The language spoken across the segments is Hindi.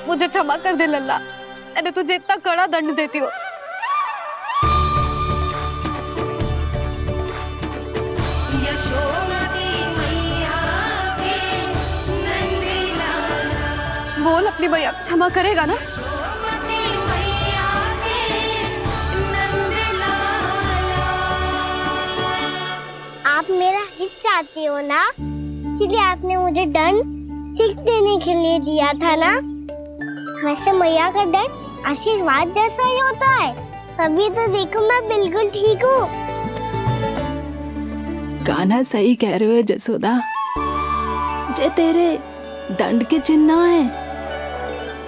मुझे क्षमा कर दे लल्ला, मैंने तुझे इतना कड़ा दंड देती हूँ। बोल अपनी मैया क्षमा करेगा ना? आप मेरा हित चाहती हो ना, इसलिए आपने मुझे दंड सीख देने के लिए दिया था ना। वैसे मैया का दंड आशीर्वाद जैसा ही होता है, तभी तो देखो मैं बिल्कुल ठीक हूँ। कान्हा सही कह रहे हो जसोदा, जे तेरे दंड के चिन्ह है,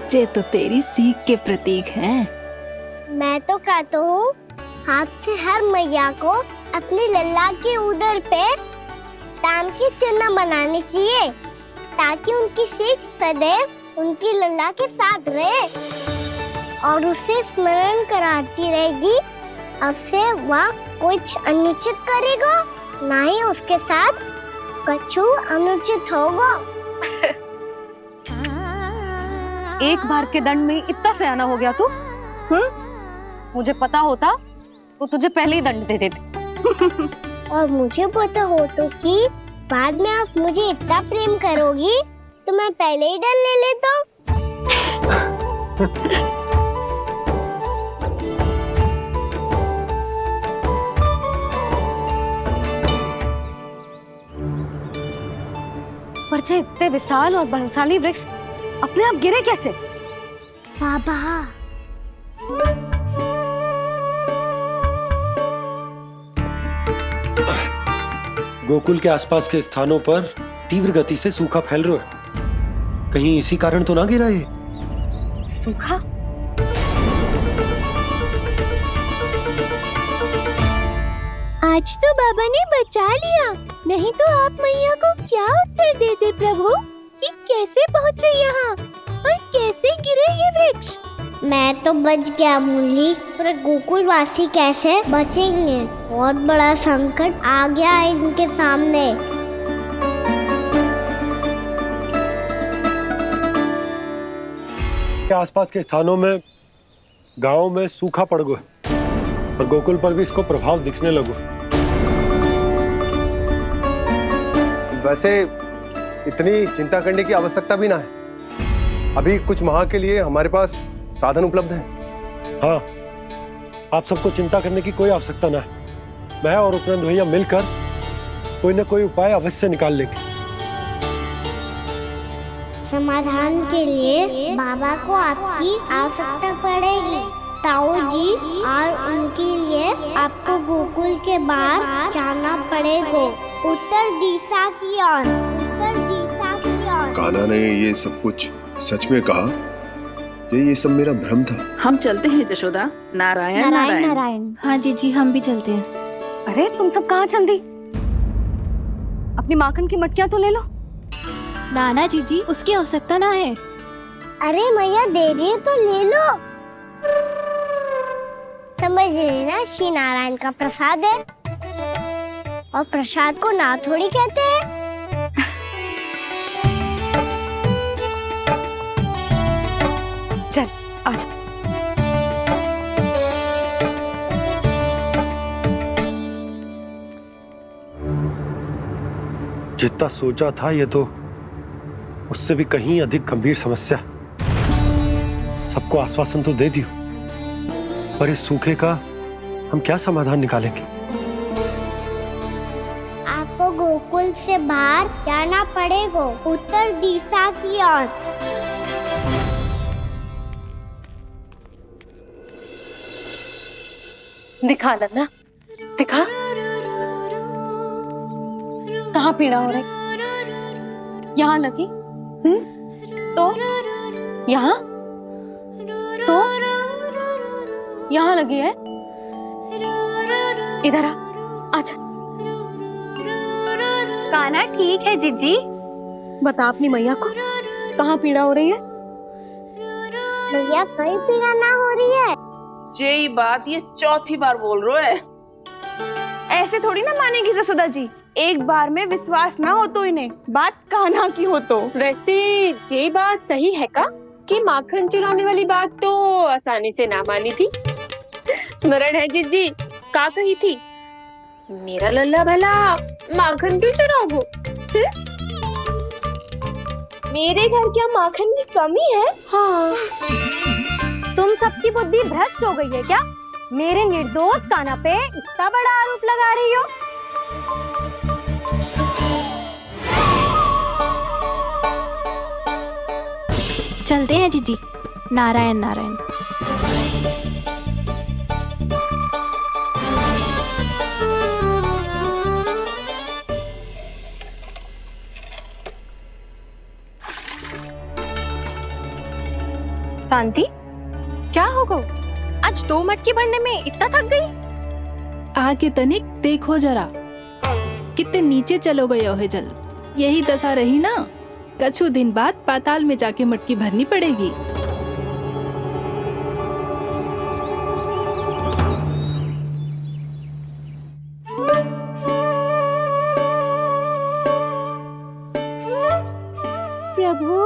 जे तो तेरी सीख के प्रतीक हैं। मैं तो कहता हूँ हाथ से हर मैया को अपनी लल्ला के उदर पे दाम के चिन्ह बनाने चाहिए, ताकि उनकी सीख सदैव उनकी लल्ला के साथ रहे और उसे स्मरण कराती रहेगी। अब से वह कुछ अनुचित करेगा, ना ही उसके साथ कछु अनुचित होगा। एक बार के दंड में इतना सयाना हो गया तू? मुझे पता होता तो तुझे पहले ही दंड दे देती। और मुझे पता हो तो कि बाद में आप मुझे इतना प्रेम करोगी तो मैं पहले ही दंड ले लेता हूँ। पर जे इतने विशाल और बलशाली वृक्ष अपने आप गिरे कैसे? बाबा, गोकुल के आसपास के स्थानों पर तीव्र गति से सूखा फैल रहा है, कहीं इसी कारण तो ना गिरा ये? सूखा? आज तो बाबा ने बचा लिया, नहीं तो आप मैया को क्या उत्तर देते प्रभु कि कैसे पहुँचे यहाँ और कैसे गिरे ये वृक्ष। मैं तो बच गया मुरली, पर गोकुल वासी कैसे बचेंगे? बहुत बड़ा संकट आ गया है इनके सामने। के आसपास के स्थानों में, गांवों में सूखा पड़ गया और गोकुल पर भी इसको प्रभाव दिखने लगा। वैसे इतनी चिंता करने की आवश्यकता भी ना है। अभी कुछ माह के लिए हमारे पास साधन उपलब्ध है। हाँ, आप सबको चिंता करने की कोई आवश्यकता ना है। मैं और उपनंद भैया मिलकर कोई ना कोई उपाय अवश्य निकाल लेंगे। समाधान के लिए बाबा को आपकी आवश्यकता पड़ेगी। ताऊ जी और उनके लिए आपको गोकुल के बाहर जाना पड़ेगा, उत्तर दिशा की ओर। उत्तर दिशा की ओर। कान्हा ने ये सब कुछ सच में कहा? ये सब मेरा भ्रम था? हम चलते हैं जशोदा। नारायण नारायण नारायण। हाँ जीजी, हम भी चलते हैं। अरे तुम सब कहाँ चल दी? अपनी माखन की मटकियाँ तो ले लो। नाना जीजी, उसकी आवश्यकता ना है। अरे मैया दे रही है तो ले लो। समझ लेना, श्री नारायण का प्रसाद है और प्रसाद को ना थोड़ी कहते हैं। चल आजा। जितना सोचा था ये तो उससे भी कहीं अधिक गंभीर समस्या। सबको आश्वासन तो दे दियो, पर इस सूखे का हम क्या समाधान निकालेंगे? आपको गोकुल से बाहर जाना पड़ेगा, उत्तर दिशा की ओर। दिखा लल्ला, दिखा। कहाँ पीड़ा हो रही? यहाँ लगी? तो यहाँ? तो यहाँ लगी है? इधर आ, आजा। कान्हा ठीक है जीजी। बता अपनी मैया को कहाँ पीड़ा हो रही है? भैया कोई पीड़ा ना हो रही है। ये बात ये चौथी बार बोल रहे है। ऐसे थोड़ी ना मानेगी जसोदा जी, एक बार में विश्वास ना हो तो इन्हें, बात कान्हा की हो तो। वैसे ये बात सही है का? कि माखन चुराने वाली बात तो आसानी से ना मानी थी। स्मरण है जीजी, का कही थी, मेरा लल्ला भला माखन क्यों चुराओगे? मेरे घर क्या माखन की कमी है? हाँ। तुम सबकी बुद्धि भ्रष्ट हो गई है क्या? मेरे निर्दोष कान्हा पे इतना बड़ा आरोप लगा रही हो? चलते हैं जीजी। नारायण नारायण। शांति, क्या हो गया? आज 2 मटकी भरने में इतना थक गई? आके तनिक देखो जरा, कितने नीचे चलो गए हो जल। यही दशा रही ना, कछु दिन बाद पाताल में जाके मटकी भरनी पड़ेगी। प्रभु,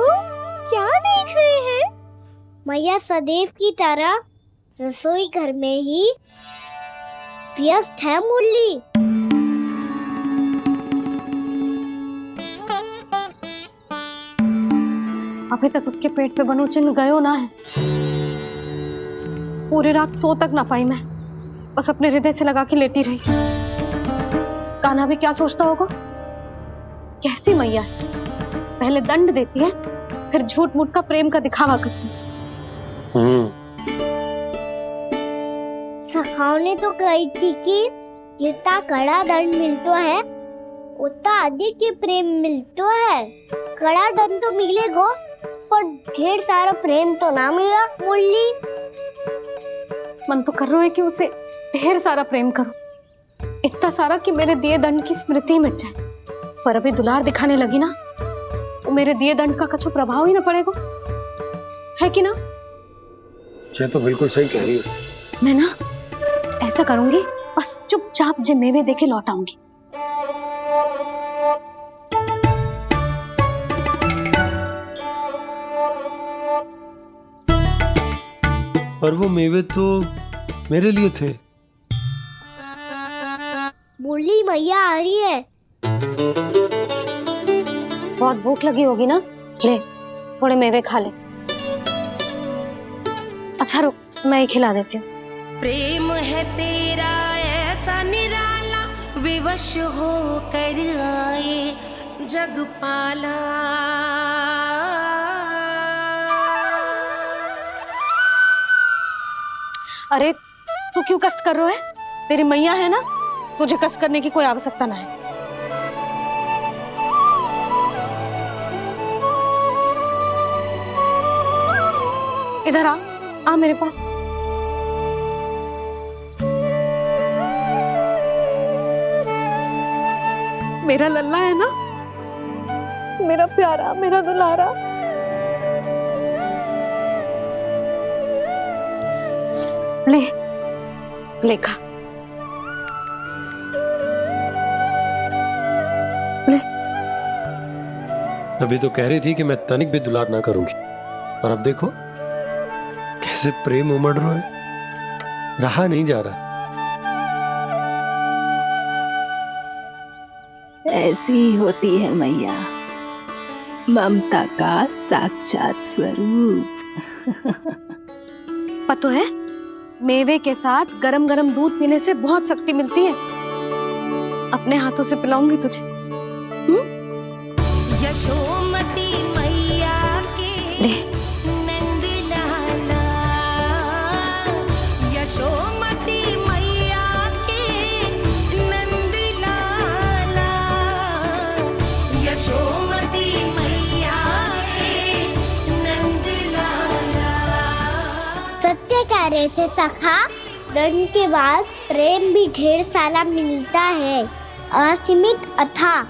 क्या देख रहे हैं? मैया सदैव की तरह रसोई घर में ही व्यस्त है मुरली। अभी तक उसके पेट पे बनो चिन्ह गयो ना है। पूरी रात सो तक ना पाई मैं, बस अपने हृदय से लगा के लेटी रही। कान्हा भी क्या सोचता होगा, कैसी मैया है, पहले दंड देती है फिर झूठ मूठ का प्रेम का दिखावा करती है। सखाओ ने तो कही थी कि जितना कड़ा दंड मिलता है उतना अधिक ही प्रेम मिलता है। कड़ा दंड तो मिलेगा पर ढेर सारा प्रेम तो ना मिला मुरली। मन तो कर रहा है कि उसे ढेर सारा प्रेम करो, इतना सारा कि मेरे दिए दंड की स्मृति मिट जाए। पर अभी दुलार दिखाने लगी ना, तो मेरे दिए दंड का कछु प्रभाव ही ना पड़ेगा, है कि ना? ये तो बिल्कुल सही कह रही हो। मैं ना ऐसा करूंगी, बस चुपचाप जे मेवे देके लौट आऊंगी। पर वो मेवे तो मेरे लिए थे। मुरली मैया आ रही है। बहुत भूख लगी होगी ना, ले थोड़े मेवे खा ले। अच्छा रुक, मैं ही खिला देती हूँ। प्रेम है तेरा ऐसा निराला, विवश हो कर आए जग पाला। अरे तू क्यों कष्ट कर रहा है? तेरी मैया है ना, तुझे कष्ट करने की कोई आवश्यकता ना है। इधर आ मेरे पास। मेरा लल्ला है ना, मेरा प्यारा, मेरा दुलारा। ले ले खा, ले। अभी तो कह रही थी कि मैं तनिक भी दुलार ना करूंगी, और अब देखो कैसे प्रेम उमड़ रहा है, रहा नहीं जा रहा। ऐसी ही होती है मैया, ममता का साक्षात स्वरूप। पता है, मेवे के साथ गरम गरम दूध पीने से बहुत शक्ति मिलती है। अपने हाथों से पिलाऊंगी तुझे। यशोमती मैया के ले। नंद लाला, यशोमती मैया के नंद लाला, यशोमती मैया के नंद लाला। सत्य कह रहे थे सखा, दंड के बाद प्रेम भी ढेर सारा मिलता है, असीमित अथाह।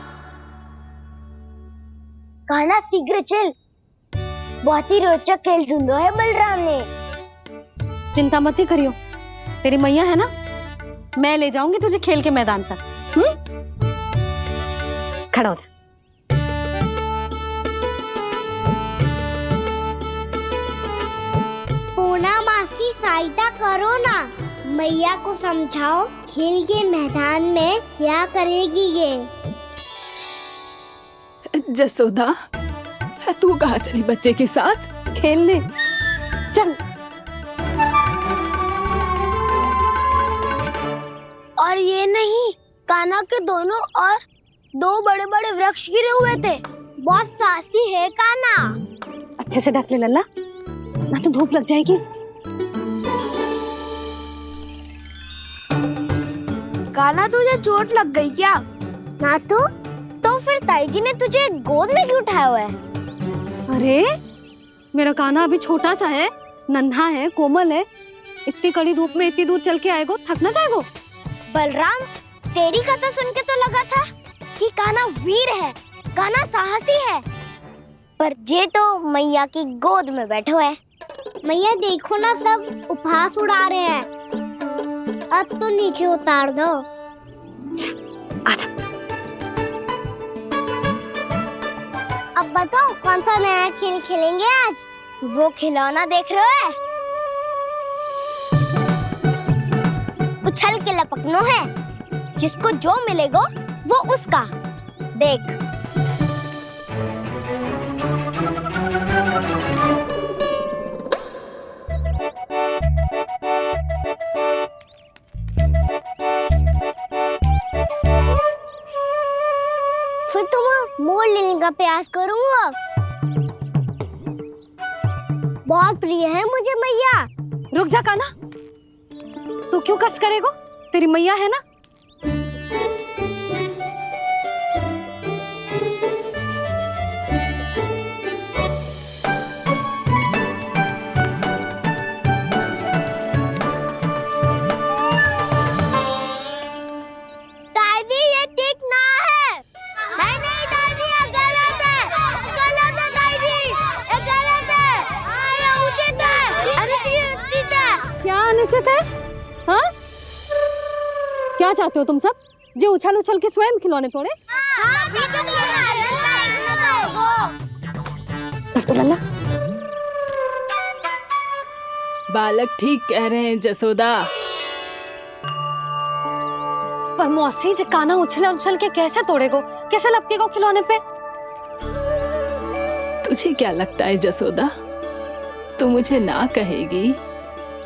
कहना शीघ्र चल, बहुत ही रोचक खेल ढूंढो है बलराम ने। चिंता मत ही करियो, तेरी मैया है ना, मैं ले जाऊंगी तुझे खेल के मैदान तक। खड़ा हो जा। सहायता करो ना, मैया को समझाओ खेल के मैदान में क्या करेगी ये। जसोदा, तू कहाँ चली बच्चे के साथ? खेलने चल। और ये नहीं, कान्हा के दोनों और 2 बड़े-बड़े वृक्ष गिरे हुए थे। बहुत साहसी है कान्हा। अच्छे से ढक ले लल्ला, ना तो धूप लग जाएगी। कान्हा, तुझे चोट लग गई क्या? ना तो फिर ताई जी ने तुझे गोद में क्यों उठाया हुआ है? अरे मेरा कान्हा अभी छोटा सा है, नन्हा है, कोमल है। इतनी कड़ी धूप में इतनी दूर चल के आएगो, थक ना जाएगो। बलराम, तेरी कथा सुन के तो लगा था कि कान्हा वीर है, कान्हा साहसी है, पर ये तो मैया की गोद में बैठो है। मैया देखो ना, सब उपहास उड़ा रहे हैं। अब तो नीचे उतार दो। आजा। अब बताओ कौन सा नया खेल खेलेंगे आज? वो खिलौना देख रहे हो? उछल के लपकनो है, जिसको जो मिलेगा वो उसका। देख। फिर तुम मोड़ लेने का प्रयास करूंगा। बहुत प्रिय है मुझे मैया। रुक जा कान्हा, तू क्यों कष्ट करेगो? तेरी मैया है ना। दादी, ये ठीक ना है। नहीं दादी, ये गलत है। गलत है दादी, ये गलत है। ये उचित है, अनुचित है। क्या अनुचित है? हाँ? क्या चाहते हो तुम सब? जो उछल उछल के स्वयं खिलौने तोड़े? तो लल्ला, बालक ठीक कह रहे हैं जसोदा। पर मौसी, जे कान्हा उछल उछल के कैसे तोड़ेगो, कैसे लपकेगो खिलौने पे? तुझे क्या लगता है जसोदा, तू मुझे ना कहेगी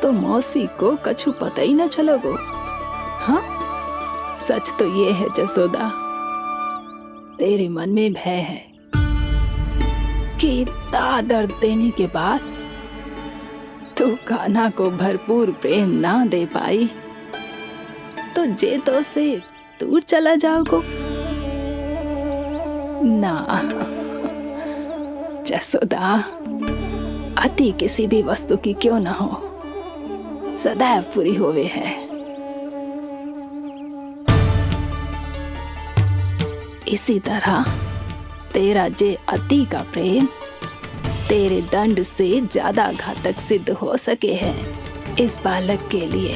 तो मौसी को कछु पता ही न चलोगो। हाँ, सच तो ये है जसोदा, तेरे मन में भय है कि इतना दर्द देने के बाद तू कान्हा को भरपूर प्रेम ना दे पाई तो जे तो से दूर चला जाओगो ना। जसोदा, अति किसी भी वस्तु की क्यों ना हो, सदैव पूरी होवे है। इसी तरह तेरा जे अति का प्रेम तेरे दंड से ज्यादा घातक सिद्ध हो सके है इस बालक के लिए।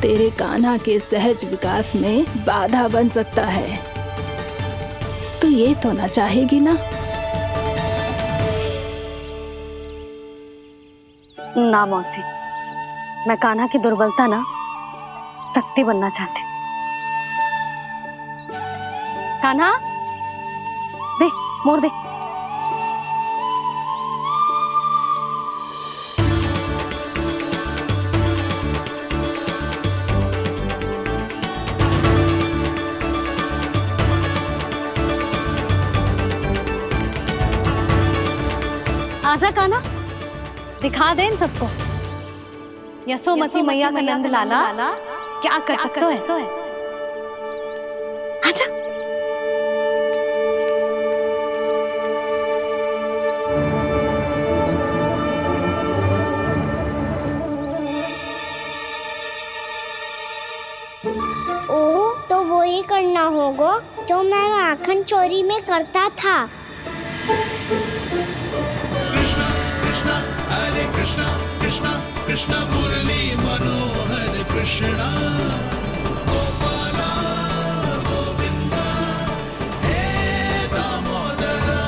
तेरे कान्हा के सहज विकास में बाधा बन सकता है। तो ये तो ना चाहेगी ना? ना मौसी, मैं कान्हा की दुर्बलता ना शक्ति बनना चाहती। कान्हा, दे, मोड़ दे। आजा कान्हा, दिखा दे इन सबको यशोमती मैया का नंद लाला क्या कर सकता है। आजा। ओ, तो वो ही करना होगा जो मैं माखन चोरी में करता था। कृष्ण मुरली मनोहर कृष्णा गोपाला गोविंदा हे दामोदरा।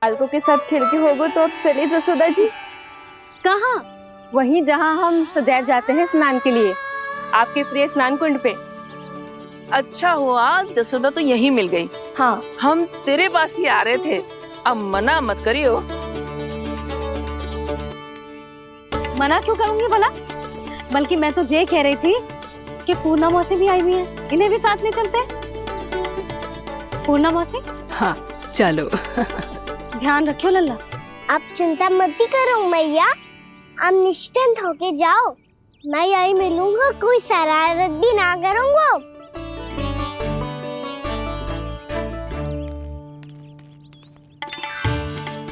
बालकों के साथ खेल के होगो तो अब चलिए जसोदा जी। कहाँ? वहीं जहाँ हम सदैव जाते हैं स्नान के लिए, आपके प्रिय स्नान कुंड पे। अच्छा हुआ जसोदा तो यही मिल गई। हाँ, हम तेरे पास ही आ रहे थे, अब मना मत करियो। मना क्यों करूंगी भला? बल्कि मैं तो ये कह रही थी कि पूर्णा मौसी भी आई हुई है, इन्हें भी साथ ले चलते हैं। पूर्णा मौसी, हाँ चलो। ध्यान रखियो लल्ला। आप चिंता मत करो मैया, आप निश्चिंत होके जाओ, मैं यही मिलूंगा, कोई शरारत भी ना करूंगा।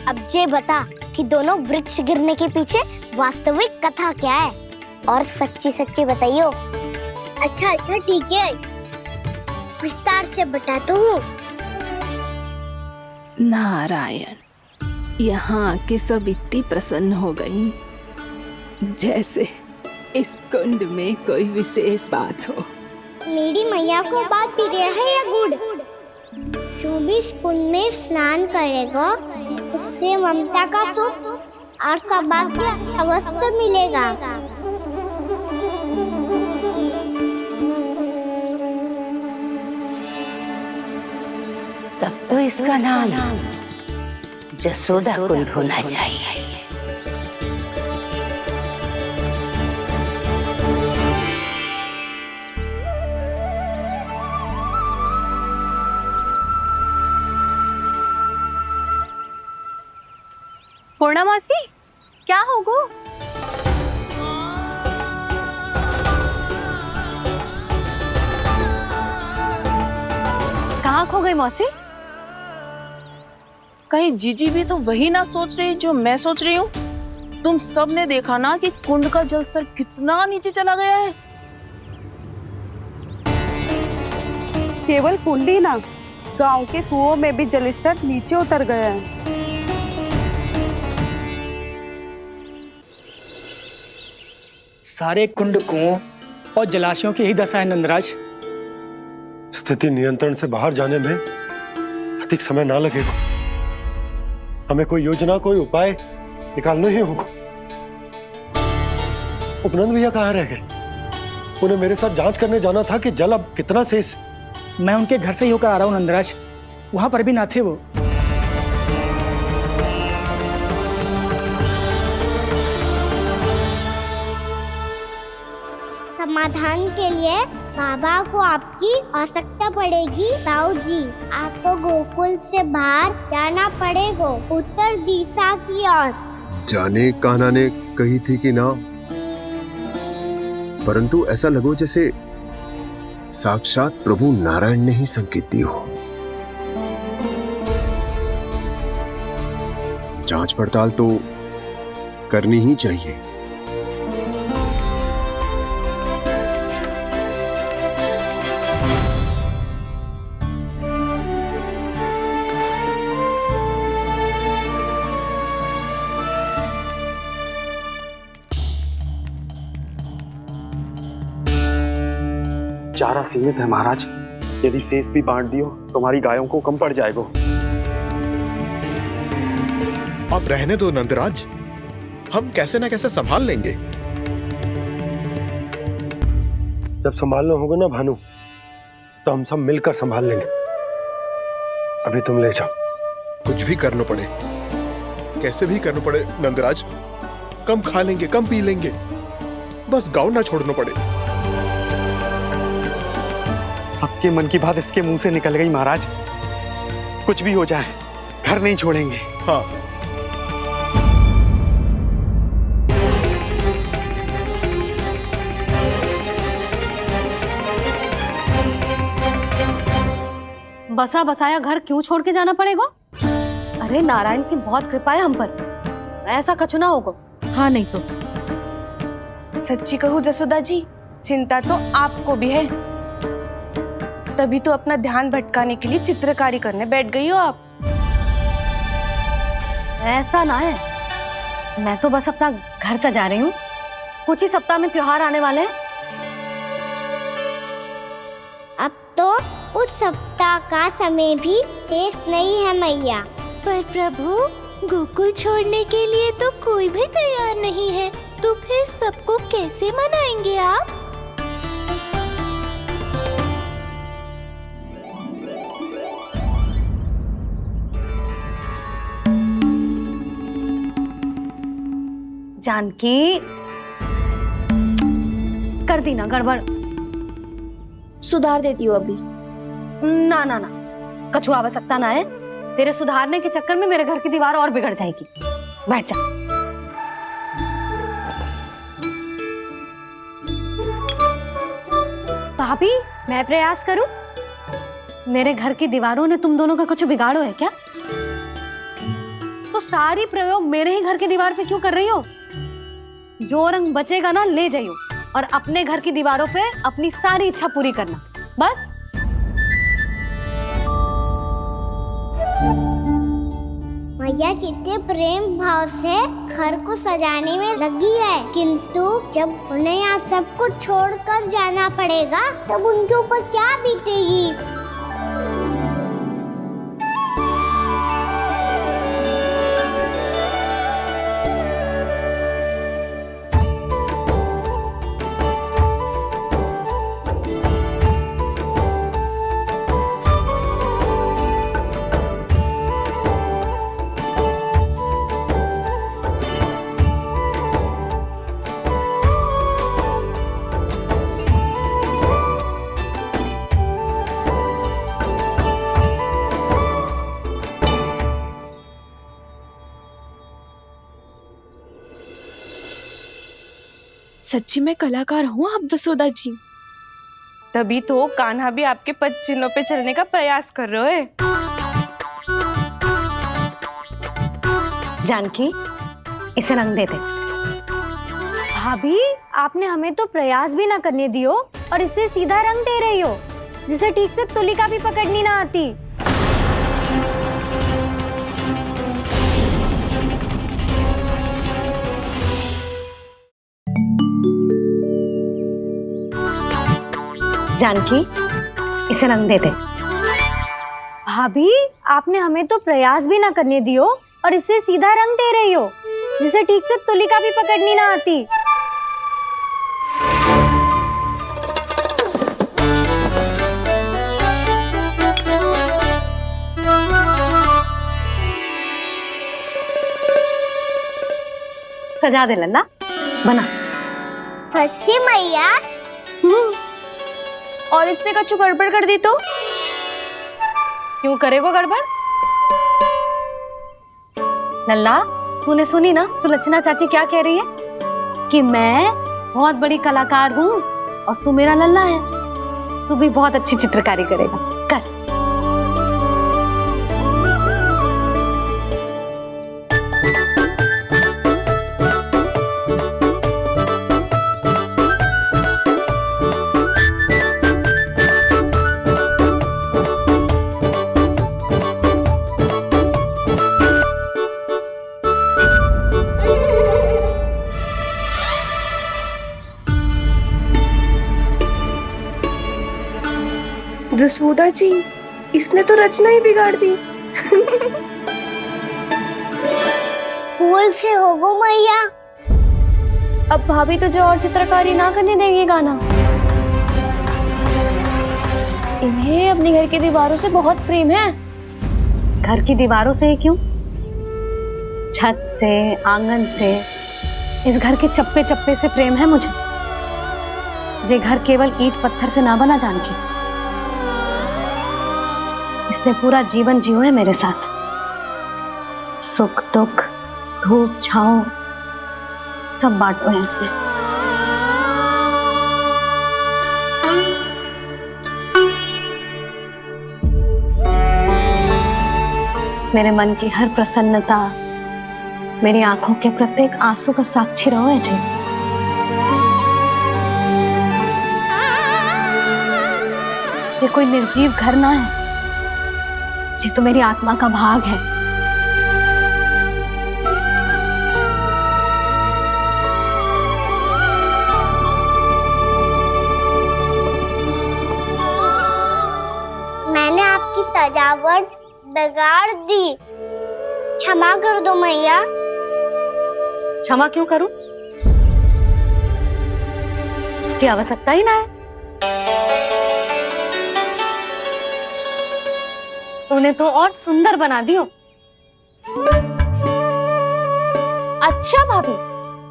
अब ये बता कि दोनों वृक्ष गिरने के पीछे वास्तविक कथा क्या है, और सच्ची सच्ची बताइयो। अच्छा अच्छा ठीक है, विस्तार से बताता हूँ। नारायण, यहाँ के सब इतनी प्रसन्न हो गई जैसे इस कुंड में कोई विशेष बात हो। मेरी मैया को बात प्रिय है या गुड़? जो भी इस कुंड में स्नान करेगा उससे ममता का सुख और सौभाग्य अवश्य मिलेगा। तब तो इसका नाम जसोदा कुंड होना चाहिए। पूर्णा मौसी, क्या होगो? कहाँ खो गई मौसी? कहीं जीजी भी तो वही ना सोच रही जो मैं सोच रही हूँ? तुम सब ने देखा ना कि कुंड का जलस्तर कितना नीचे चला गया है। केवल कुंड ही ना, गांव के कुओं में भी जलस्तर नीचे उतर गया है। सारे कुंड, कुओं और जलाशयों की ही दशा है नंदराज। स्थिति नियंत्रण से बाहर जाने में अधिक समय ना लगेगा। हमें कोई योजना, कोई उपाय निकालना ही होगा। उपनंद भैया कहाँ रह गए? उन्हें मेरे साथ जांच करने जाना था कि जल अब कितना शेष। मैं उनके घर से ही होकर आ रहा हूँ नंदराज, वहां पर भी ना थे वो। समाधान के लिए बाबा को आपकी आवश्यकता पड़ेगी। ताऊ जी, आपको गोकुल से बाहर जाना पड़ेगा, उत्तर दिशा की ओर। जाने कान्हा ने कही थी कि ना, परंतु ऐसा लगो जैसे साक्षात प्रभु नारायण ने ही संकेत दी हो। जांच पड़ताल तो करनी ही चाहिए। चारा सीमित है महाराज, यदि शेष भी बांट दियो तो हमारी गायों को कम पड़ जाएगा। अब रहने दो नंदराज, हम कैसे न कैसे संभाल लेंगे। जब संभालना होगा ना भानु, तो हम सब मिलकर संभाल लेंगे। अभी तुम ले जाओ। कुछ भी करना पड़े, कैसे भी करना पड़े नंदराज, कम खा लेंगे, कम पी लेंगे, बस गाँव ना छोड़ना पड़े। सबके मन की बात इसके मुंह से निकल गई महाराज। कुछ भी हो जाए, घर नहीं छोड़ेंगे। हाँ, बसा बसाया घर क्यों छोड़ के जाना पड़ेगा? अरे नारायण की बहुत कृपा है हम पर, ऐसा कछु ना होगा। हाँ नहीं तो सच्ची कहूँ जसोदा जी, चिंता तो आपको भी है, तभी तो अपना ध्यान भटकाने के लिए चित्रकारी करने बैठ गई हो आप। ऐसा ना है, मैं तो बस अपना घर सजा रही हूँ। कुछ ही सप्ताह में त्योहार आने वाले हैं। अब तो उस सप्ताह का समय भी शेष नहीं है मैया। पर प्रभु, गोकुल छोड़ने के लिए तो कोई भी तैयार नहीं है, तो फिर सबको कैसे मनाएंगे आप? जानकी, कर दी ना गड़बड़। सुधार देती हूँ अभी। ना ना ना, कछु आवश्यकता ना है। तेरे सुधारने के चक्कर में मेरे घर की दीवार और बिगड़ जाएगी। बैठ जा। भाभी, मैं प्रयास करूं? मेरे घर की दीवारों ने तुम दोनों का कुछ बिगाड़ो है क्या? तो सारी प्रयोग मेरे ही घर की दीवार पे क्यों कर रही हो? जो रंग बचेगा ना ले जाइयो, और अपने घर की दीवारों पे अपनी सारी इच्छा पूरी करना, बस। मैया कितने प्रेम भाव से घर को सजाने में लगी है, किंतु जब उन्हें यहाँ सब कुछ छोड़कर जाना पड़ेगा तब उनके ऊपर क्या बीतेगी? सच्ची में कलाकार हूँ आप जसोदा जी। तभी तो कान्हा भी आपके पद चिन्हों पे चलने का प्रयास कर रहे हैं। जानकी, इसे रंग दे दे। भाभी, आपने हमें तो प्रयास भी ना करने दियो और इसे सीधा रंग दे रही हो, जिसे ठीक से तुलिका भी पकड़नी ना आती। जानकी, इसे रंग दे दे। भाभी, आपने हमें तो प्रयास भी ना करने दियो और इसे सीधा रंग दे रही हो, जिसे ठीक से तुलिका भी पकड़नी ना आती। सजा दे लल्ला, बना। सच्ची मैया? और इसने कछु गड़बड़ कर दी तो? क्यों करेगो गड़बड़? लल्ला, तूने सुनी ना सुलक्षणा चाची क्या कह रही है? कि मैं बहुत बड़ी कलाकार हूँ और तू मेरा लल्ला है। तू भी बहुत अच्छी चित्रकारी करेगा, कर। जसोदा जी, इसने तो रचना ही बिगाड़ दी। फूल से होगो मैया। अब भाभी तुझे और चित्रकारी ना करने देंगी गाना। इन्हें अपने घर की दीवारों से बहुत प्रेम है। घर की दीवारों से ही क्यों? छत से, आंगन से, इस घर के चप्पे चप्पे से प्रेम है मुझे। ये घर केवल ईंट पत्थर से ना बना जानकी। इसने पूरा जीवन जियो है मेरे साथ। सुख दुख, धूप छांव सब बांटो है इसने। मेरे मन की हर प्रसन्नता, मेरी आंखों के प्रत्येक आंसू का साक्षी रहो है जी। ये कोई निर्जीव घर ना है, ये तो मेरी आत्मा का भाग है। मैंने आपकी सजावट बिगाड़ दी। क्षमा कर दो मैया। क्षमा क्यों करूं? इसकी आवश्यकता ही ना है। तूने तो और सुंदर बना दियो। अच्छा भाभी,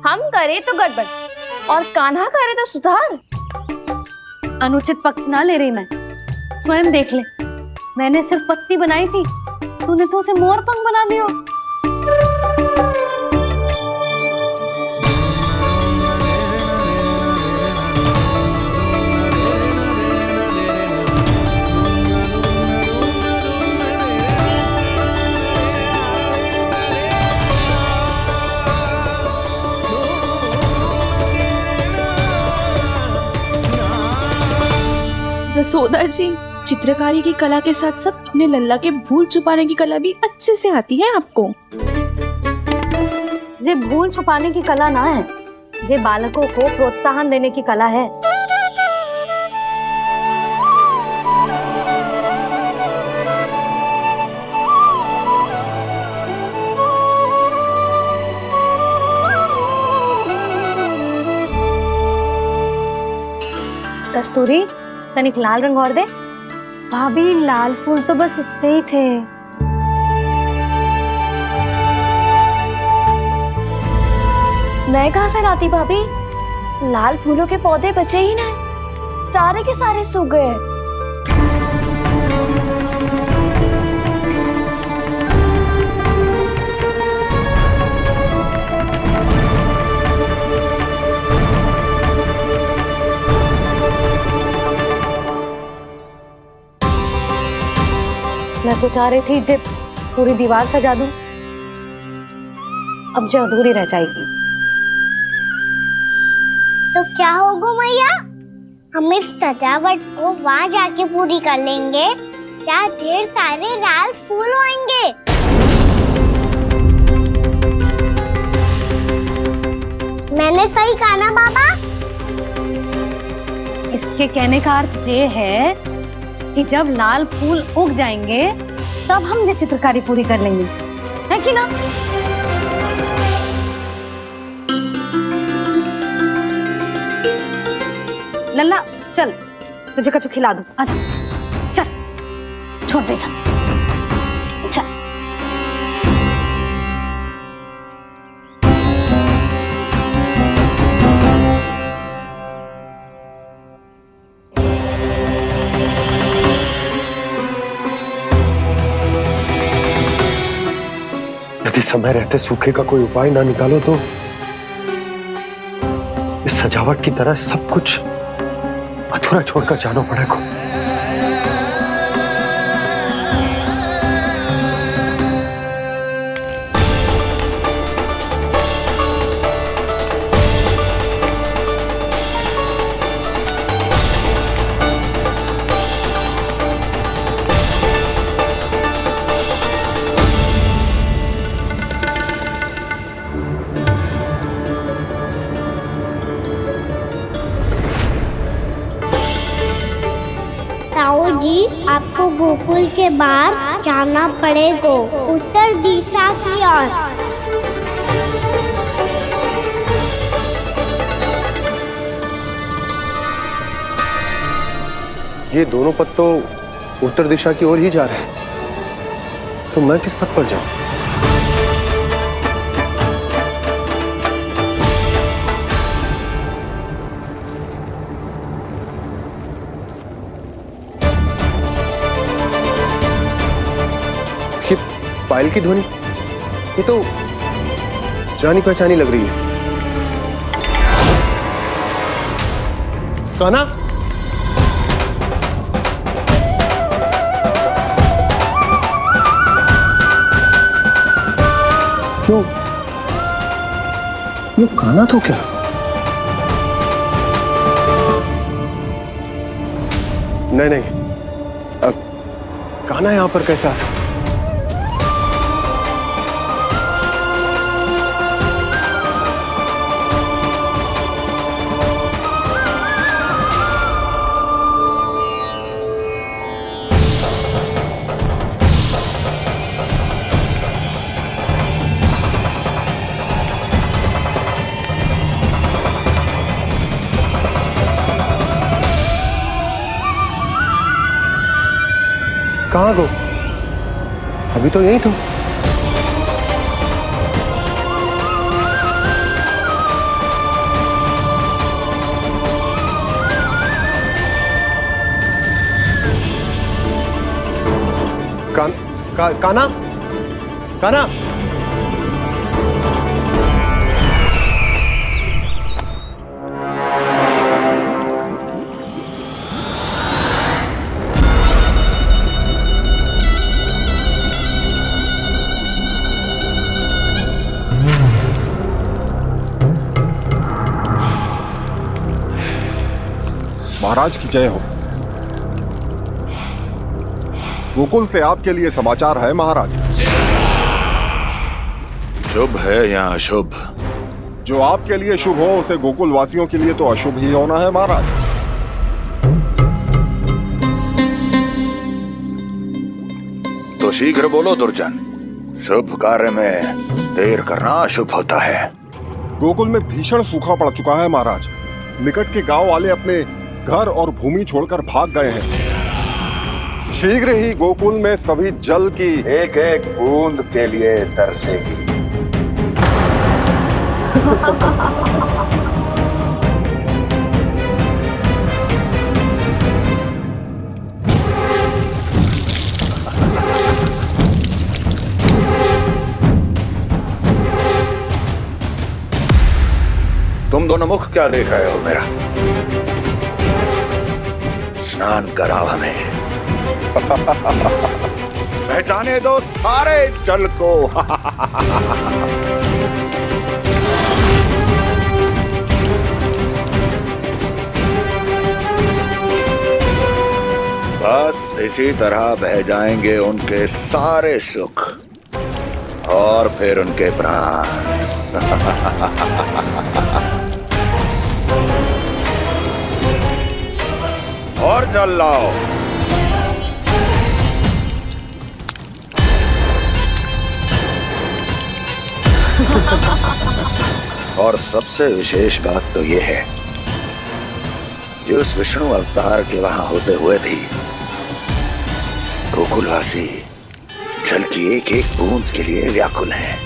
हम करे तो गड़बड़ और कान्हा करे तो सुधार। अनुचित पक्ष ना ले रही मैं, स्वयं देख ले। मैंने सिर्फ पत्ती बनाई थी, तूने तो उसे मोर पंख बना दियो। जसोदा जी, चित्रकारी की कला के साथ साथ अपने लल्ला के भूल छुपाने की कला भी अच्छे से आती है आपको। जे भूल छुपाने की कला ना है, जे बालकों को प्रोत्साहन देने की कला है। कस्तूरी, तनिक लाल रंग और दे। भाभी, लाल फूल तो बस इतने ही थे। मैं कहाँ से लाती भाभी? लाल फूलों के पौधे बचे ही ना, सारे के सारे सूख गए। मैं तो चाह रही थी जे पूरी दीवार सजा दूं, अब जो अधूरी रह जाएगी। तो क्या होगा मैया? हम इस सजावट को वहाँ जाके पूरी कर लेंगे, जहाँ ढेर सारे लाल फूल होंगे। मैंने सही कहा ना बाबा? इसके कहने का अर्थ ये है कि जब लाल फूल उग जाएंगे तब हम ये चित्रकारी पूरी कर लेंगे, है कि ना? लल्ला चल, तुझे कछु खिला दूं, आजा। चल, छोड़ दे, चल चल। यदि समय रहते सूखे का कोई उपाय ना निकालो तो इस सजावट की तरह सब कुछ अधूरा छोड़कर जाना पड़ेगा। ताऊ जी, आपको गोकुल के बाहर जाना पड़ेगा, उत्तर दिशा की ओर। ये दोनों पथ तो उत्तर दिशा की ओर ही जा रहे हैं, तो मैं किस पथ पर जाऊं? ये पायल की ध्वनि, ये तो जानी पहचानी लग रही है। कान्हा, ये कान्हा तो क्या? नहीं नहीं, अब कान्हा यहां पर कैसे आ सकता? कहाँ गो? अभी तो यही तो। काना, काना। महाराज की जय हो। गोकुल से आपके लिए समाचार है महाराज। शुभ है या अशुभ? जो आपके लिए शुभ हो उसे गोकुल वासियों के लिए तो अशुभ ही होना है महाराज। तो शीघ्र बोलो दुर्जन, शुभ कार्य में देर करना अशुभ होता है। गोकुल में भीषण सूखा पड़ चुका है महाराज। निकट के गांव वाले अपने घर और भूमि छोड़कर भाग गए हैं। शीघ्र ही गोकुल में सभी जल की एक एक बूंद के लिए तरसेगी। तुम दोनों मुख क्या देख रहे हो मेरा? स्नान कराओ हमें। पहचाने दो सारे जल को। बस इसी तरह बह जाएंगे उनके सारे सुख और फिर उनके प्राण। और जल लाओ। और सबसे विशेष बात तो ये है कि उस विष्णु अवतार के वहां होते हुए भी गोकुलवासी जल की एक एक बूंद के लिए व्याकुल हैं।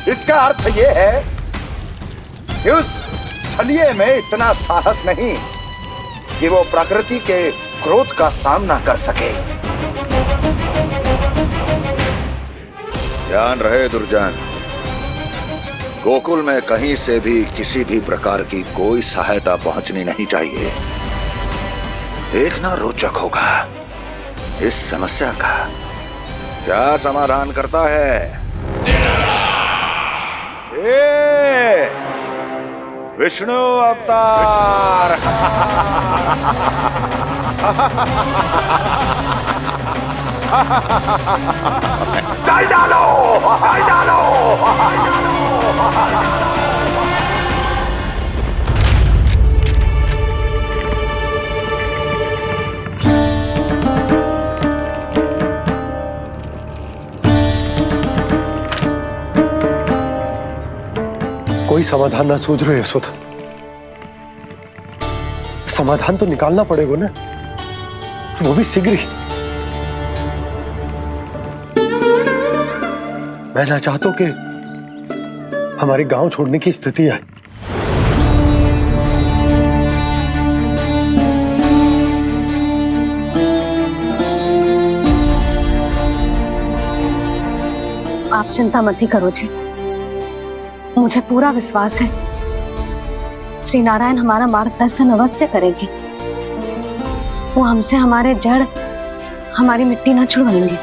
इसका अर्थ ये है कि उस छलिए में इतना साहस नहीं कि वो प्रकृति के क्रोध का सामना कर सके। ध्यान रहे दुर्जन, गोकुल में कहीं से भी किसी भी प्रकार की कोई सहायता पहुंचनी नहीं चाहिए। देखना रोचक होगा इस समस्या का क्या समाधान करता है। विष्णु अवतार। जल डालो, जल डालो। कोई समाधान ना सूझ रहे यशोदा। समाधान तो निकालना पड़ेगा ना, वो भी शीघ्र ही। मैं ना चाहता कि हमारे गांव छोड़ने की स्थिति आए। आप चिंता मत ही करो जी, मुझे पूरा विश्वास है श्री नारायण हमारा मार्गदर्शन अवश्य करेंगे। वो हमसे हमारे जड़, हमारी मिट्टी ना छुड़वाएंगे।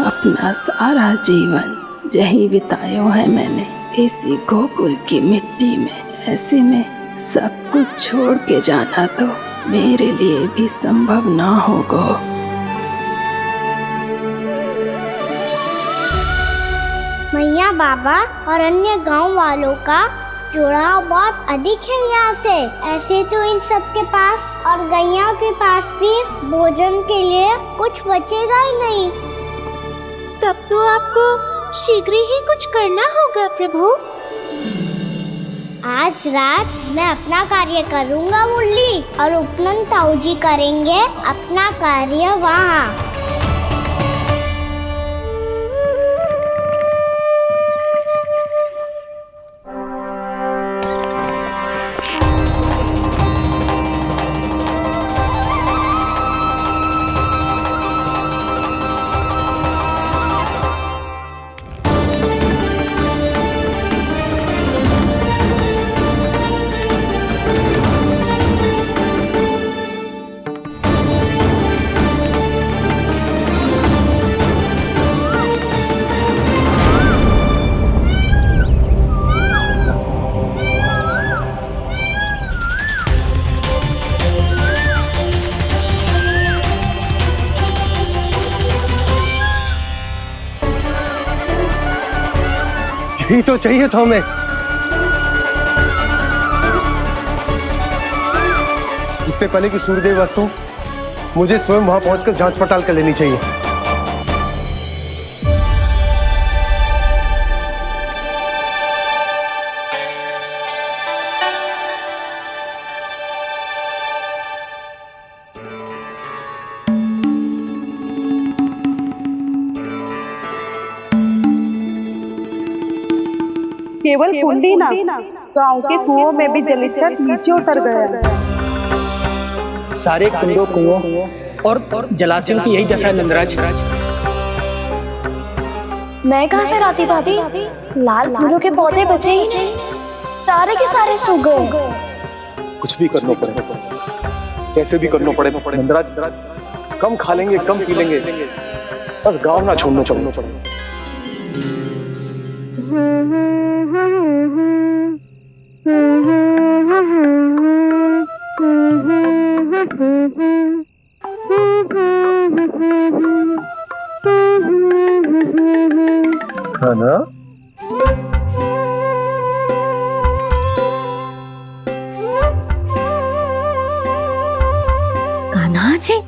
अपना सारा जीवन यही बितायो है मैंने, इसी गोकुल की मिट्टी में। ऐसे में सब कुछ छोड़ के जाना तो मेरे लिए भी संभव ना होगा। मैया बाबा और अन्य गांव वालों का जुड़ाव बहुत अधिक है यहाँ से। ऐसे तो इन सब के पास और गैया के पास भी भोजन के लिए कुछ बचेगा ही नहीं। तब तो आपको शीघ्र ही कुछ करना होगा प्रभु। आज रात मैं अपना कार्य करूंगा मुरली, और उपनंद ताऊ जी करेंगे अपना कार्य वहाँ। यही तो चाहिए था हमें। इससे पहले कि सूर्यदेव अस्तु, मुझे स्वयं वहां पहुंचकर जांच पड़ताल कर लेनी चाहिए। केवल कुंडी ना, गांव के कुओं में भी जलस्तर नीचे उतर गया। सारे कुंडों कुओं और जलाशयों की यही दशा है नंदराज। मैं कहाँ से लाती भाभी? लाल फूलों के पौधे बचे ही नहीं, सारे के सारे सूख गए। कुछ भी करना पड़े, कैसे भी करना पड़े नंदराज। कम खा लेंगे, कम पी लेंगे, बस गांव ना छोड़ना पड़े। है ना? कान्हा जी,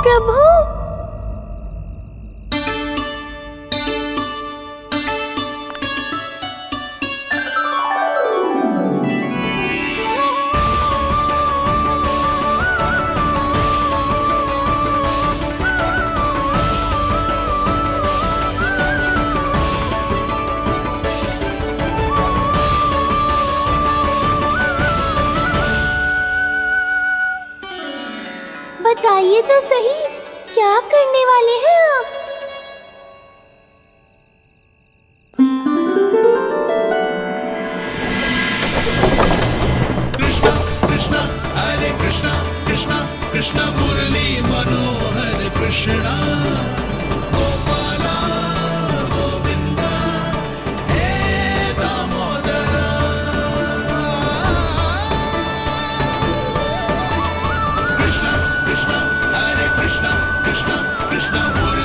प्रभु, बताइए तो सही, क्या करने वाले हैं आप? कृष्णा कृष्णा हरे कृष्णा कृष्णा कृष्णा मुरली मनोहर कृष्णा गोपाला गोविंदा हे दामोदरा। कृष्णा कृष्णा हरे कृष्णा कृष्णा कृष्णा मुरली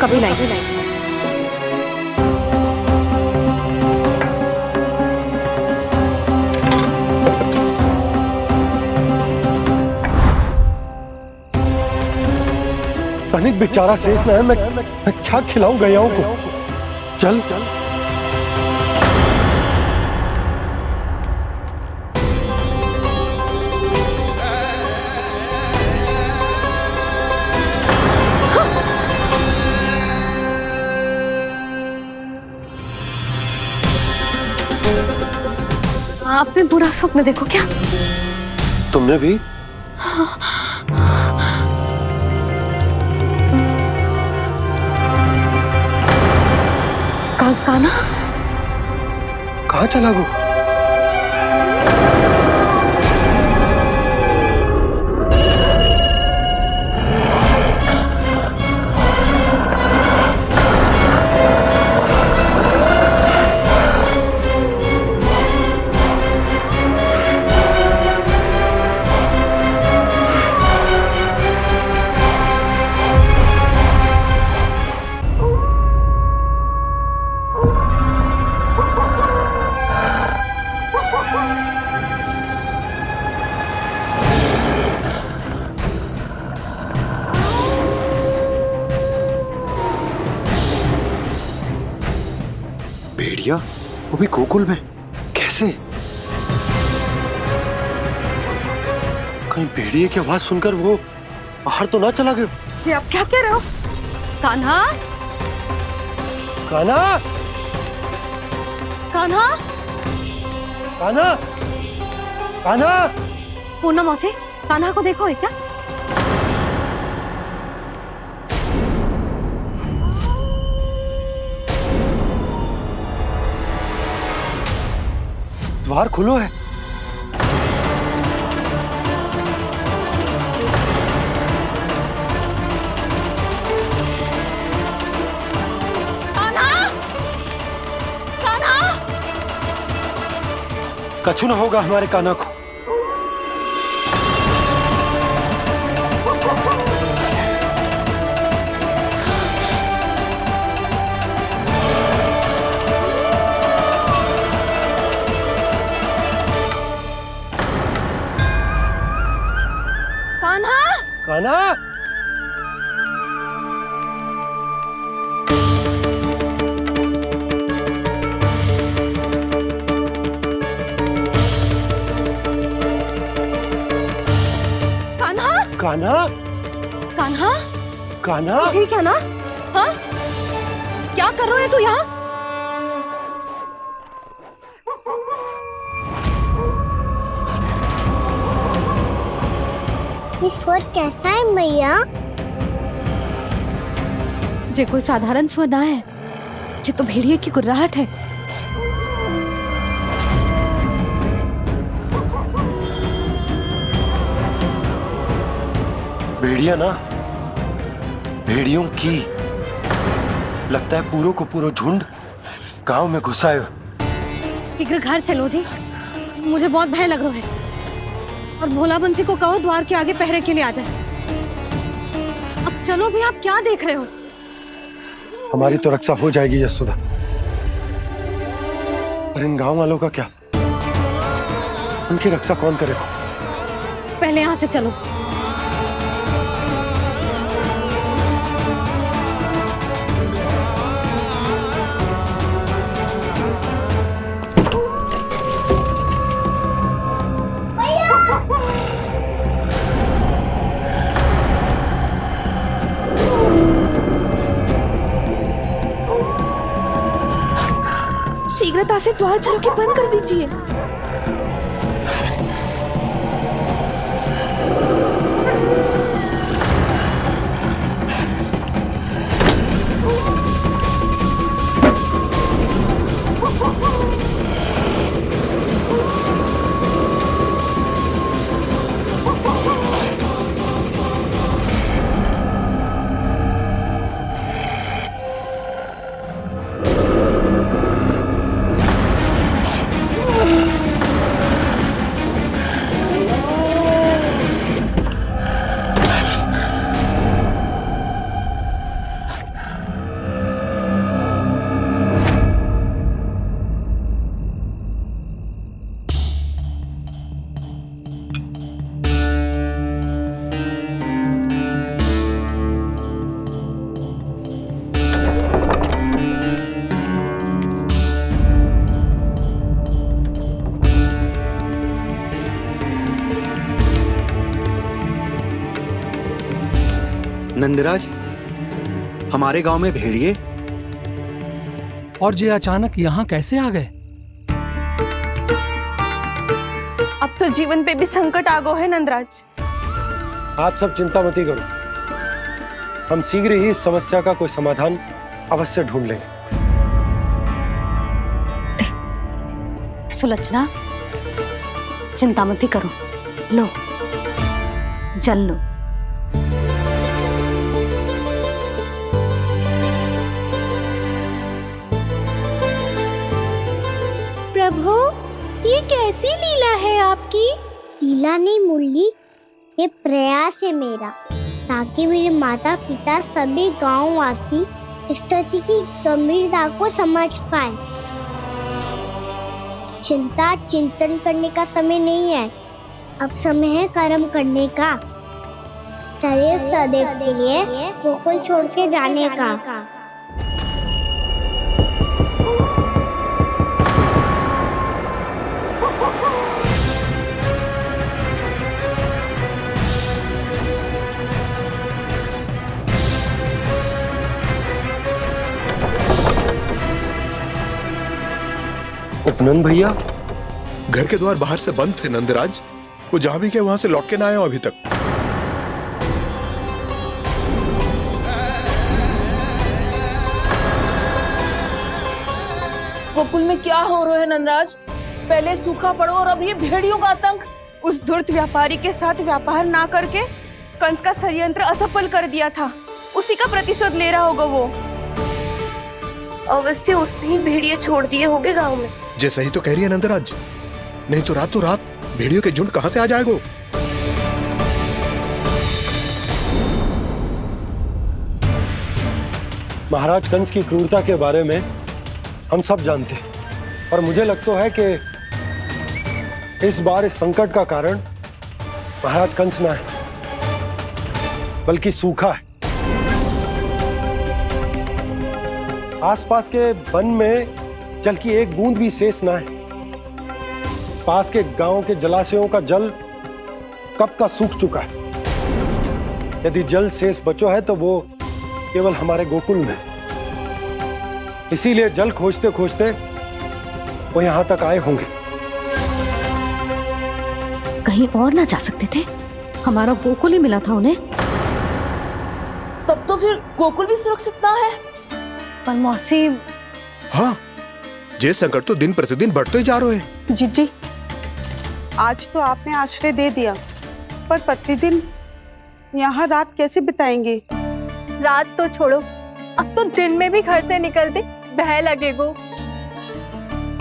कभी लाई। तनिक बेचारा शेष न है, मैं क्या खिलाऊं गयाओं को। चल चल आपने बुरा स्वप्न देखो क्या? तुमने भी? काना कहाँ चला गो? भेड़िया वो भी गोकुल में कैसे? कहीं भेड़िए की आवाज सुनकर वो बाहर तो ना चला गया? जी आप क्या कह रहे हो? कान्हा, कान्हा, कान्हा, कान्हा, कान्हा। पूनम मौसी, कान्हा को देखो है क्या? द्वार खुलो है। कान्हा, कान्हा, कछु ना होगा हमारे कान्हा को। कान्हा, कान्हा, कान्हा, कान्हा, कान्हा। ठीक है ना? हाँ? क्या कर रहे हो तू यहाँ? ये स्वर कैसा है मैया? जे कोई साधारण स्वर ना है, जे तो भेड़िए की गुर्राहट है। भेड़िया ना, भेड़ियों की लगता है पूरो को पूरो झुंड गांव में घुसा है। शीघ्र घर चलो जी, मुझे बहुत भय लग रहा है। और भोला बंसी को कहो द्वार के आगे पहरे के लिए आ जाए। अब चलो भी, आप क्या देख रहे हो? हमारी तो रक्षा हो जाएगी यशोदा, पर इन गांव वालों का क्या? उनकी रक्षा कौन करेगा? पहले यहाँ से चलो। शीघ्रता से द्वार चलो के बंद कर दीजिए। नंदराज, हमारे गांव में भेड़िए और ये अचानक यहाँ कैसे आ गए? अब तो जीवन पे भी संकट आ गो है नंदराज। आप सब चिंता मत करो, हम शीघ्र ही इस समस्या का कोई समाधान अवश्य ढूंढ लेंगे। सुलक्षणा, चिंता मत करो, लो जल लो। प्रभु, ये कैसी लीला है आपकी? लीला नहीं मुरली, ये प्रयास है मेरा, ताकि मेरे माता पिता सभी गांव वासी इस स्थिति की गंभीरता को समझ पाए। चिंता चिंतन करने का समय नहीं है, अब समय है कर्म करने का, सदैव सदैव के लिए गोकुल छोड़ के जाने का। उपनंद भैया, घर के द्वार बाहर से बंद थे नंदराज, वो जहां भी गए वहां से लौट के ना आए हो अभी तक। गोकुल में क्या हो रहा है नंदराज? पहले सूखा पड़ो और अब ये भेड़ियों का आतंक। उस धूर्त व्यापारी के साथ व्यापार ना करके कंस का षड्यंत्र असफल कर दिया था, उसी का प्रतिशोध ले रहा होगा वो। अवश्य उसने ही भेड़िए छोड़ दिए होंगे गांव में। जे सही तो कह रही है नंदराज, नहीं तो रात भेड़ियों के झुंड कहां से आ जाएगा? महाराज कंस की क्रूरता के बारे में हम सब जानते हैं, और मुझे लगता है कि इस बार इस संकट का कारण महाराज कंस ना है, बल्कि सूखा है। आसपास के वन में जल की एक बूंद भी शेष ना है। पास के गांव के जलाशयों का जल कब का सूख चुका है। यदि जल शेष बचो है तो वो केवल हमारे गोकुल में। इसीलिए जल खोजते खोजते वो यहां तक आए होंगे। कहीं और ना जा सकते थे? हमारा गोकुल ही मिला था उन्हें। तब तो फिर गोकुल भी सुरक्षित ना है। पर मौसी, हाँ, ये संकट तो दिन प्रतिदिन बढ़ते जा रहे हैं। जीजी, आज तो आपने आश्रय दे दिया, पर प्रतिदिन यहाँ रात कैसे बिताएंगे? रात तो छोड़ो, अब तो दिन में भी घर से निकलते भय लगेगो।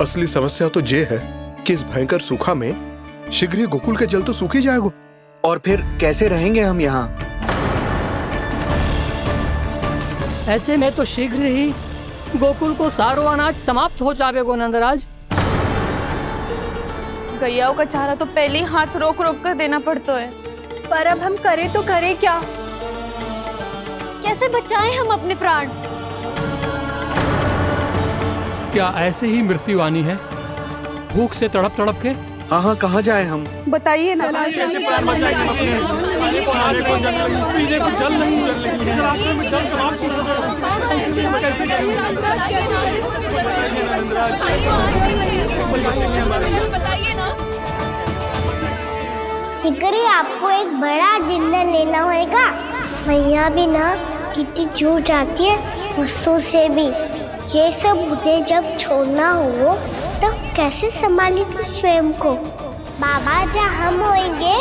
असली समस्या तो ये है कि इस भयंकर सूखा में शीघ्र ही गोकुल के जल तो सूख ही जाएगा। और फिर कैसे रहेंगे हम यहाँ? ऐसे में तो शीघ्र ही गोकुल को सारो अनाज समाप्त हो जाएगो नंदराज। गैयाओं का चारा तो पहले ही हाथ रोक रोक कर देना पड़ता है। पर अब हम करें तो करें क्या? कैसे बचाएं हम अपने प्राण? क्या ऐसे ही मृत्यु आनी है, भूख से तड़प तड़प के? हाँ, कहाँ जाएं हम? बताइए ना। शिकारी, आपको एक बड़ा डिनर लेना होगा। मैया भी ना कितनी जूझ जाती है गुस्सों से भी। ये सब मुझे जब छोड़ना हो तो कैसे संभाली तू स्वयं को? बाबा जहाँ हम होंगे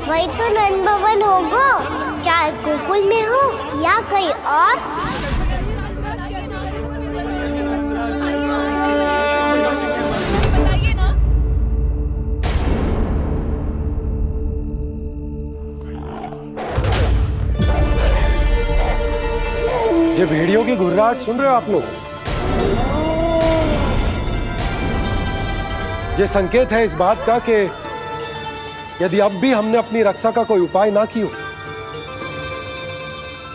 वही तो नंद भवन होगा, चाहे गोकुल में हो या कहीं और। ये भेड़ियों की घुर्राहट सुन रहे हो आप लोग? ये संकेत है इस बात का कि यदि अब भी हमने अपनी रक्षा का कोई उपाय ना किया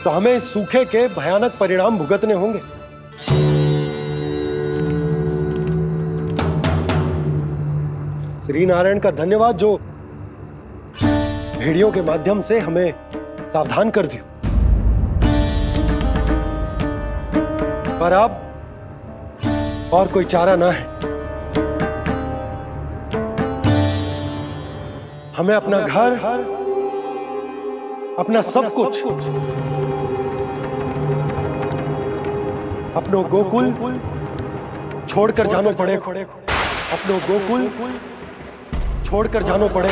तो हमें इस सूखे के भयानक परिणाम भुगतने होंगे। श्री नारायण का धन्यवाद जो भेड़ियों के माध्यम से हमें सावधान कर दिया। पर अब और कोई चारा ना है। हमें अपना घर, अपना सब कुछ, अपनो गोकुल छोड़कर जानो पड़े। अपनो गोकुल छोड़कर जानो पड़े।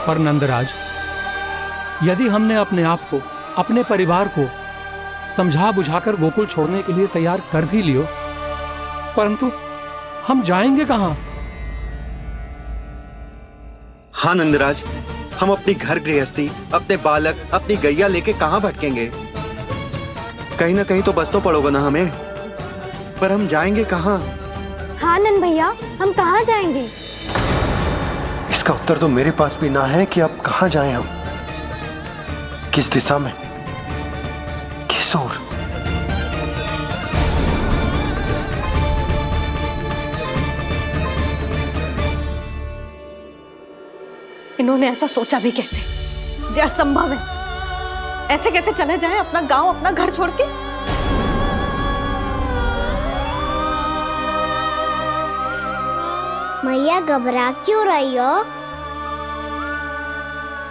पर नंदराज, यदि हमने अपने आप को, अपने परिवार को समझा बुझाकर गोकुल छोड़ने के लिए तैयार कर भी लियो, परंतु हम जाएंगे कहां? हाँ नंदराज, हम अपनी घर गृहस्थी, अपने बालक, अपनी गैया लेके कहां भटकेंगे? कहीं ना कहीं तो बस तो पड़ोगा ना हमें, पर हम जाएंगे कहां? हाँ नंद भैया, हम कहाँ जाएंगे? इसका उत्तर तो मेरे पास भी ना है कि अब कहां जाएं हम, किस दिशा में, किस ओर। इन्होंने ऐसा सोचा भी कैसे, जो असंभव है। ऐसे कैसे चले जाएं अपना गांव, अपना घर छोड़ के? मैया घबरा क्यों रही हो?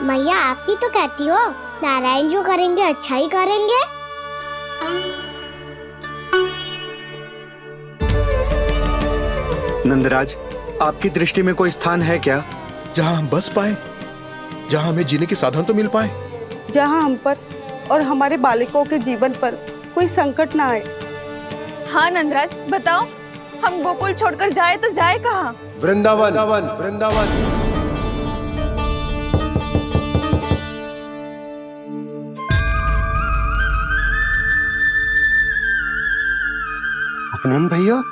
मैया आप ही तो कहती हो नारायण जो करेंगे अच्छा ही करेंगे। नंदराज, आपकी दृष्टि में कोई स्थान है क्या जहां हम बस पाए, जहां हमें जीने के साधन तो मिल पाए, जहाँ हम पर और हमारे बालकों के जीवन पर कोई संकट ना आए? हाँ नंदराज, बताओ, हम गोकुल छोड़कर जाए तो जाए कहाँ? वृंदावन, वृंदावन। अपनन भैया,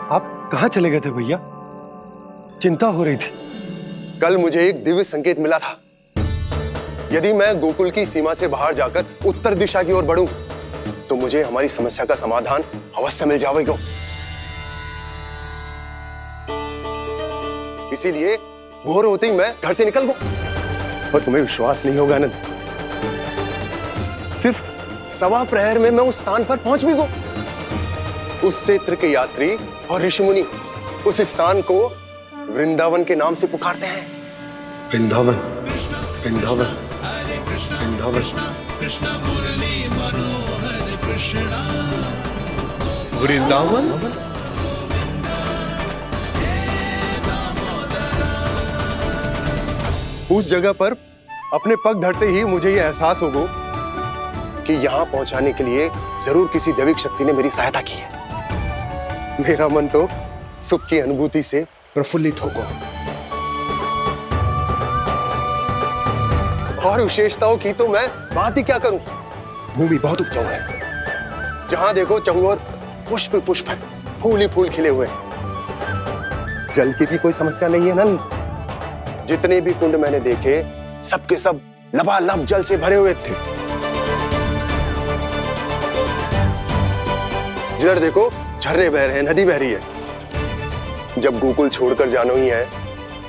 आप कहां चले गए थे भैया? चिंता हो रही थी। कल मुझे एक दिव्य संकेत मिला था। यदि मैं गोकुल की सीमा से बाहर जाकर उत्तर दिशा की ओर बढ़ूं, तो मुझे हमारी समस्या का समाधान अवश्य मिल जाएगा। इसीलिए भोर होते ही मैं घर से निकल गया। और तुम्हें विश्वास नहीं होगा आनंद, सिर्फ 1.25 प्रहर में मैं उस स्थान पर पहुंच भी गया। उस क्षेत्र के यात्री और ऋषिमुनि उस स्थान को वृंदावन के नाम से पुकारते हैं। वृंदावन, वृंदावन, वृंदावन। वृंदावन? उस जगह पर अपने पग धरते ही मुझे यह एहसास होगा कि यहां पहुंचाने के लिए जरूर किसी दैविक शक्ति ने मेरी सहायता की है। मेरा मन तो सुख की अनुभूति से प्रफुल्लित होगा। और विशेषताओं की तो मैं बात ही क्या करूं। भूमि बहुत उपजाऊ है, जहां देखो चहुओर पुष्प पुष्प है, फूल ही फूल खिले हुए हैं। जल की भी कोई समस्या नहीं है नंद। जितने भी कुंड मैंने देखे, सबके सब लबालब जल से भरे हुए थे। जिधर देखो झरने बह रहे हैं, नदी बह रही है। जब गोकुल छोड़कर जाना ही है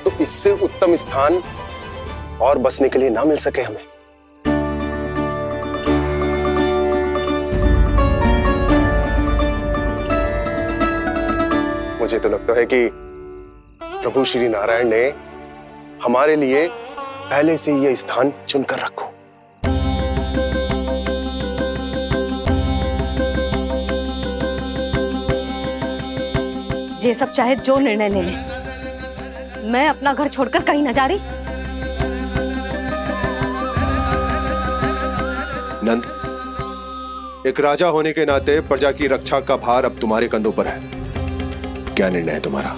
तो इससे उत्तम स्थान और बसने के लिए ना मिल सके हमें। मुझे तो लगता है कि प्रभु श्री नारायण ने हमारे लिए पहले से यह स्थान चुनकर रखो। ये सब चाहे जो निर्णय ले ले, मैं अपना घर छोड़कर कहीं न जा रही। नंद, एक राजा होने के नाते प्रजा की रक्षा का भार अब तुम्हारे कंधों पर है। क्या निर्णय है तुम्हारा?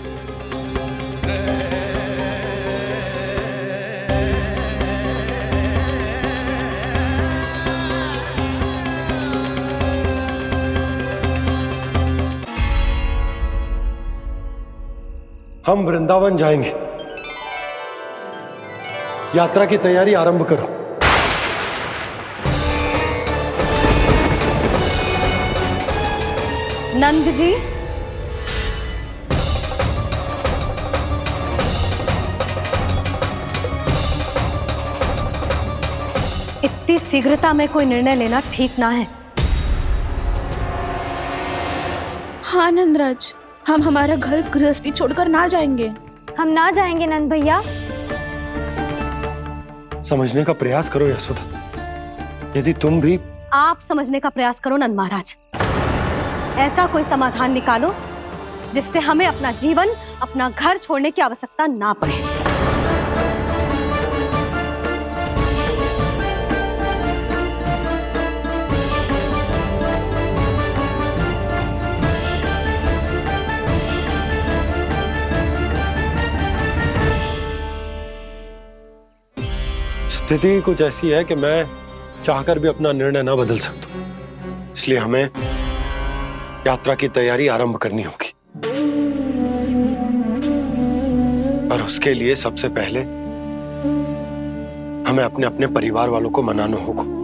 हम वृंदावन जाएंगे। यात्रा की तैयारी आरंभ करो। नंद जी, इतनी शीघ्रता में कोई निर्णय लेना ठीक ना है। हाँ नंदराज, हम हमारा घर गृहस्थी छोड़कर ना जाएंगे। हम ना जाएंगे नंद भैया। समझने का प्रयास करो यशोदा। यदि तुम भी आप समझने का प्रयास करो नंद महाराज। ऐसा कोई समाधान निकालो जिससे हमें अपना जीवन, अपना घर छोड़ने की आवश्यकता ना पड़े। स्थिति कुछ ऐसी है कि मैं चाहकर भी अपना निर्णय ना बदल सकता, इसलिए हमें यात्रा की तैयारी आरंभ करनी होगी। और उसके लिए सबसे पहले हमें अपने अपने परिवार वालों को मनाना होगा।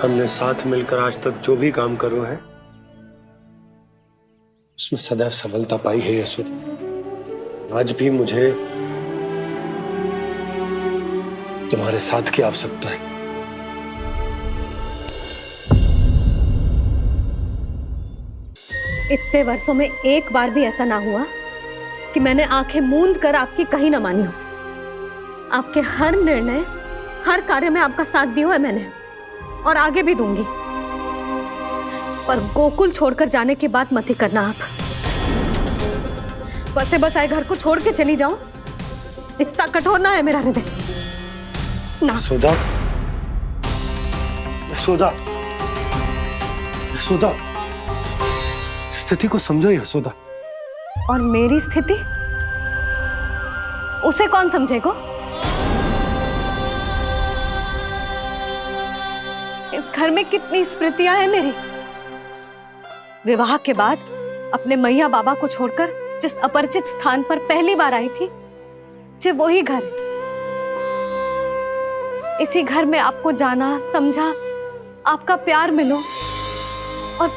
हमने साथ मिलकर आज तक जो भी काम करो है उसमें सदैव सफलता पाई है यशोदा। आज भी मुझे तुम्हारे साथ की आवश्यकता है। इतने वर्षों में एक बार भी ऐसा ना हुआ कि मैंने आंखें मूंद कर आपकी कहीं ना मानी हो। आपके हर निर्णय, हर कार्य में आपका साथ दिया है मैंने, और आगे भी दूंगी। पर गोकुल छोड़कर जाने की बात मत ही करना आप। बसे बसाए घर को छोड़ के चली जाऊं, इतना कठोर ना है मेरा हृदय ना। यशोदा, यशोदा, यशोदा, स्थिति को समझो यशोदा। और मेरी स्थिति उसे कौन समझेगा? इस घर में कितनी स्मृतियां हैं मेरी। विवाह के बाद अपने मैया बाबा को छोड़कर जिस अपरिचित स्थान पर पहली बार आई थी, जो वही घर। इसी घर में आपको जाना, समझा, आपका प्यार मिलो और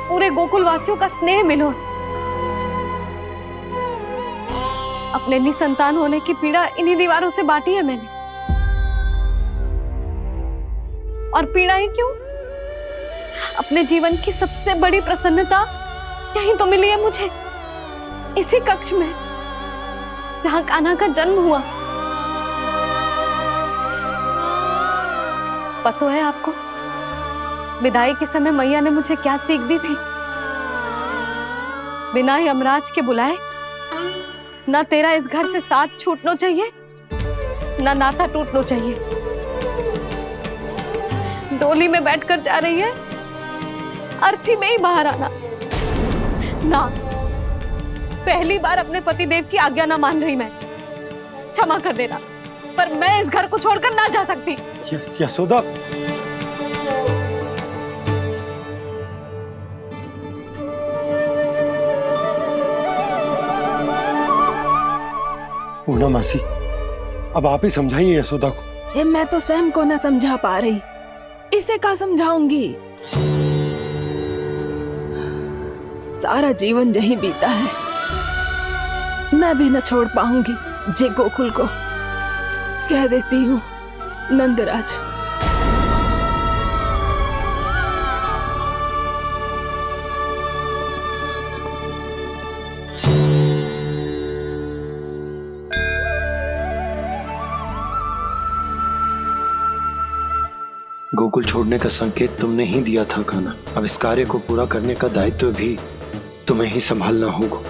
पूरे गोकुल वासियों का स्नेह मिलो। अपने निसंतान होने की पीड़ा इन्हीं दीवारों से बांटी है मैंने। और पीड़ा ही क्यों? अपने जीवन की सबसे बड़ी प्रसन्नता यही तो मिली है मुझे, इसी कक्ष में जहां कान्हा का जन्म हुआ। पता है आपको विदाई के समय मैया ने मुझे क्या सीख दी थी? बिना यमराज के बुलाए ना तेरा इस घर से साथ छूटना चाहिए, ना नाता टूटना चाहिए। डोली में बैठकर जा रही है, अर्थी में ही बाहर आना ना। पहली बार अपने पति देव की आज्ञा ना मान रही मैं, क्षमा कर देना, पर मैं इस घर को छोड़कर ना जा सकती। यशोदा, पूर्णा मासी, अब आप ही समझाइए यशोदा को। ये मैं तो स्वयं को न समझा पा रही, इसे क्या समझाऊंगी? सारा जीवन यही बीता है, मैं भी न छोड़ पाऊंगी जे गोकुल को। कह देती हूँ नंदराज। गोकुल छोड़ने का संकेत तुमने ही दिया था कान्हा। अब इस कार्य को पूरा करने का दायित्व भी तुम्हें ही संभालना होगा।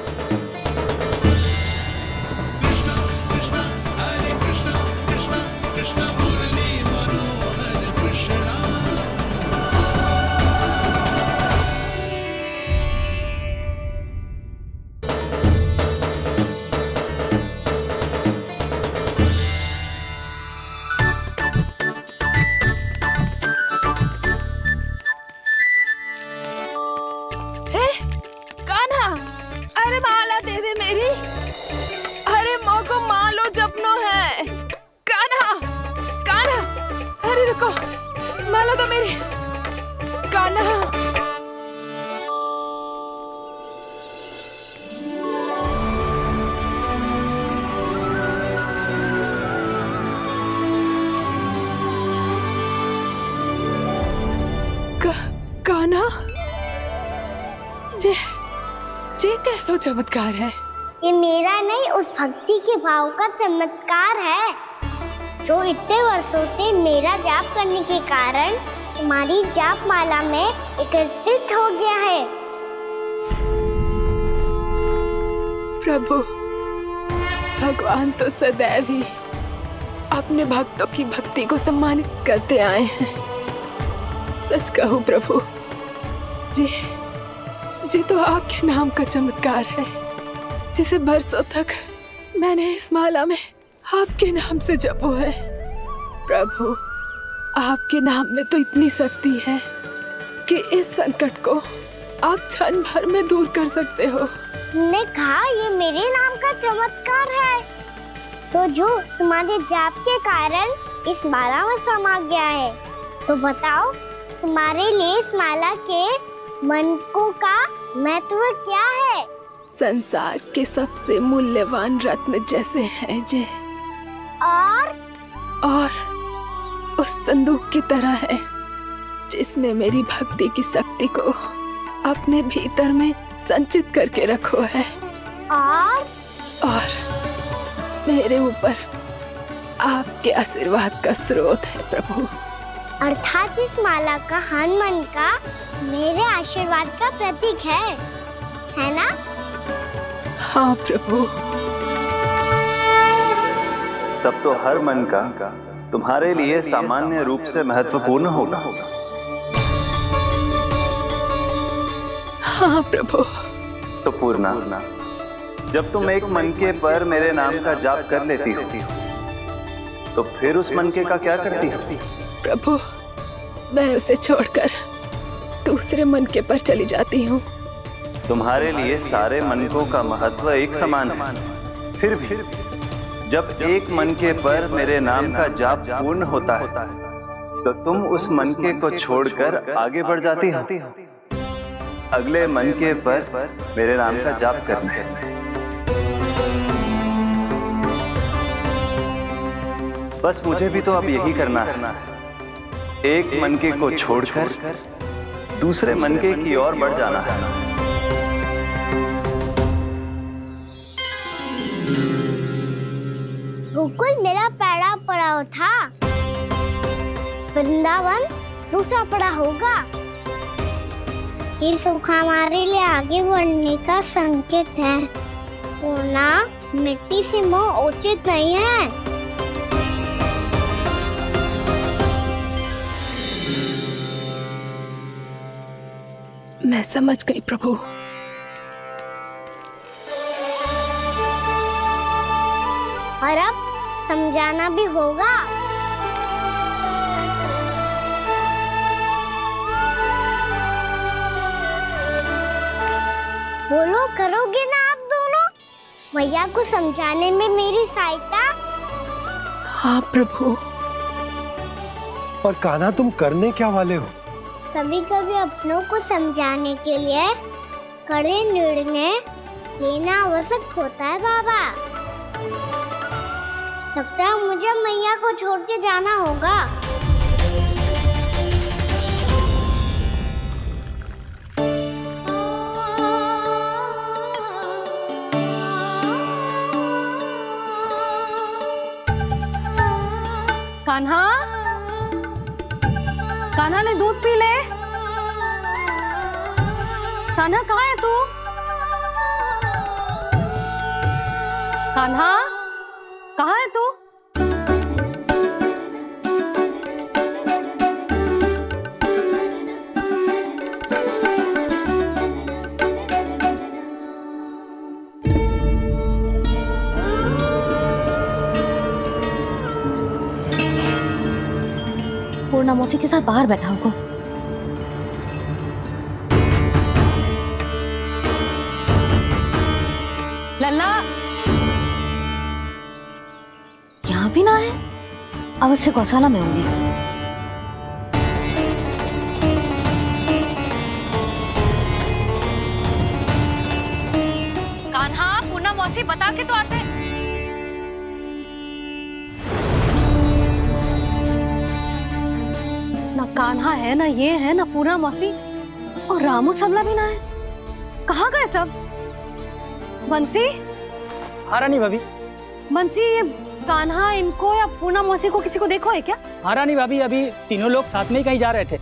अरे माला दे दे मेरी, अरे माँ को मालो जपनो है। कान्हा, कान्हा, अरे रुको, माला दो मेरी। कान्हा, कान्हा, ये कैसा चमत्कार है? ये मेरा नहीं, उस भक्ति के भाव का चमत्कार है जो इतने वर्षों से मेरा जाप करने के कारण तुम्हारी जाप माला में एकत्रित हो गया है। प्रभु, भगवान तो सदैव ही अपने भक्तों की भक्ति को सम्मानित करते आए हैं। सच कहूं प्रभु, जी तो आपके नाम का चमत्कार है, जिसे बरसों तक मैंने इस माला में आपके नाम से जपो है। प्रभु, आपके नाम में तो इतनी शक्ति है कि इस संकट को आप क्षण भर में दूर कर सकते हो। तुमने कहा ये मेरे नाम का चमत्कार है, तो जो तुम्हारे जाप के कारण इस माला में समा गया है, तो बताओ तुम्हारे लिए इस माला के मनकों का महत्व क्या है? संसार के सबसे मूल्यवान रत्न जैसे हैं जे, और उस संदूक की तरह है जिसमें मेरी भक्ति की शक्ति को अपने भीतर में संचित करके रखो है। और मेरे ऊपर आपके आशीर्वाद का स्रोत है प्रभु। अर्थात इस माला का हनुमान का मेरे आशीर्वाद का प्रतीक है ना? हाँ प्रभु। तब तो हर मन का तुम्हारे लिए सामान्य रूप से महत्वपूर्ण होगा। हाँ प्रभु। तो पूर्णा, जब तुम एक मनके पर मेरे नाम का जाप कर लेती हो, तो फिर उस मनके का क्या करती हो? प्रभु, मैं उसे छोड़कर दूसरे मनके पर चली जाती हूँ। तुम्हारे लिए सारे मनकों का महत्व एक समान है। फिर भी जब एक मनके पर मेरे नाम का जाप पूर्ण होता है, तो तुम उस मनके को छोड़कर आगे बढ़ जाती हो अगले मनके पर मेरे नाम का जाप करने। बस मुझे भी तो अब यही करना है, एक मनके को छोड़कर दूसरे मनके की ओर बढ़ जाना है। गोकुल मेरा पैड़ा पड़ा था, वृंदावन दूसरा पड़ा होगा। ये सुख हमारे लिए आगे बढ़ने का संकेत है। सोना मिट्टी से मोह उचित नहीं है। मैं समझ गई प्रभु। और अब समझाना भी होगा। बोलो, करोगे ना आप दोनों? भैया को समझाने में मेरी सहायता। हाँ प्रभु। और कान्हा, तुम करने क्या वाले हो? कभी कभी अपनों को समझाने के लिए कड़े निर्णय लेना आवश्यक होता है बाबा। लगता है मुझे मैया को छोड़ के जाना होगा। कान्हा, कान्हा ने दूध पी ले। कान्हा कहाँ है तू? कान्हा कहाँ है तू? पूर्णा मौसी के साथ बाहर बैठा होगा। लल्ला यहाँ भी ना है, अवश्य गौशाला में होंगे। कान्हा, पूर्णा मौसी बता के तो आते। ना कान्हा है, ना ये है, ना पूर्णा मौसी, और रामू सबला भी ना है। कहाँ गए सब? बंसी? हाँ रानी भाभी। बंसी, ये कान्हा इनको या पूर्णा मौसी को किसी को देखो है क्या? हाँ रानी भाभी, अभी तीनों लोग साथ में ही कहीं जा रहे थे।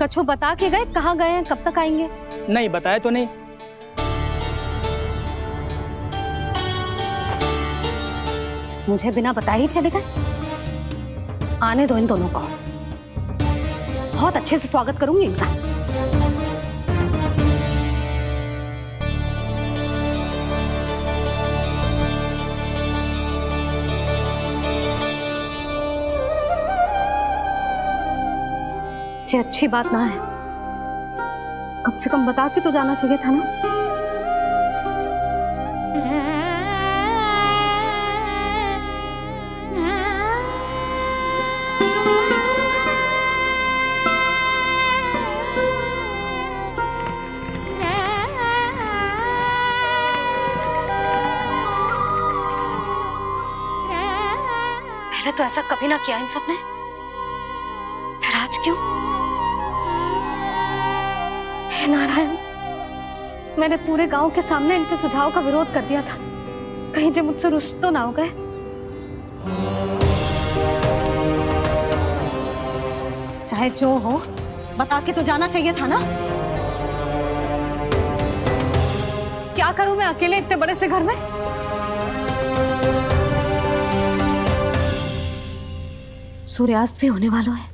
कछु बता के गए कहाँ गए हैं, कब तक आएंगे? नहीं बताया तो नहीं। मुझे बिना बताए ही चले गए? आने दो इन दोनों को, बहुत अच्छे से स्वागत करूंगी इनका। ये अच्छी बात ना है, कम से कम बता के तो जाना चाहिए था ना। पहले तो ऐसा कभी ना किया इन सब ने, फिर आज क्यों? हे नारायण, मैंने पूरे गांव के सामने इनके सुझाव का विरोध कर दिया था, कहीं जो मुझसे रुष्ट तो ना हो गए। चाहे जो हो, बता के तो जाना चाहिए था ना। क्या करूं मैं अकेले इतने बड़े से घर में? सूर्यास्त भी होने वाला है,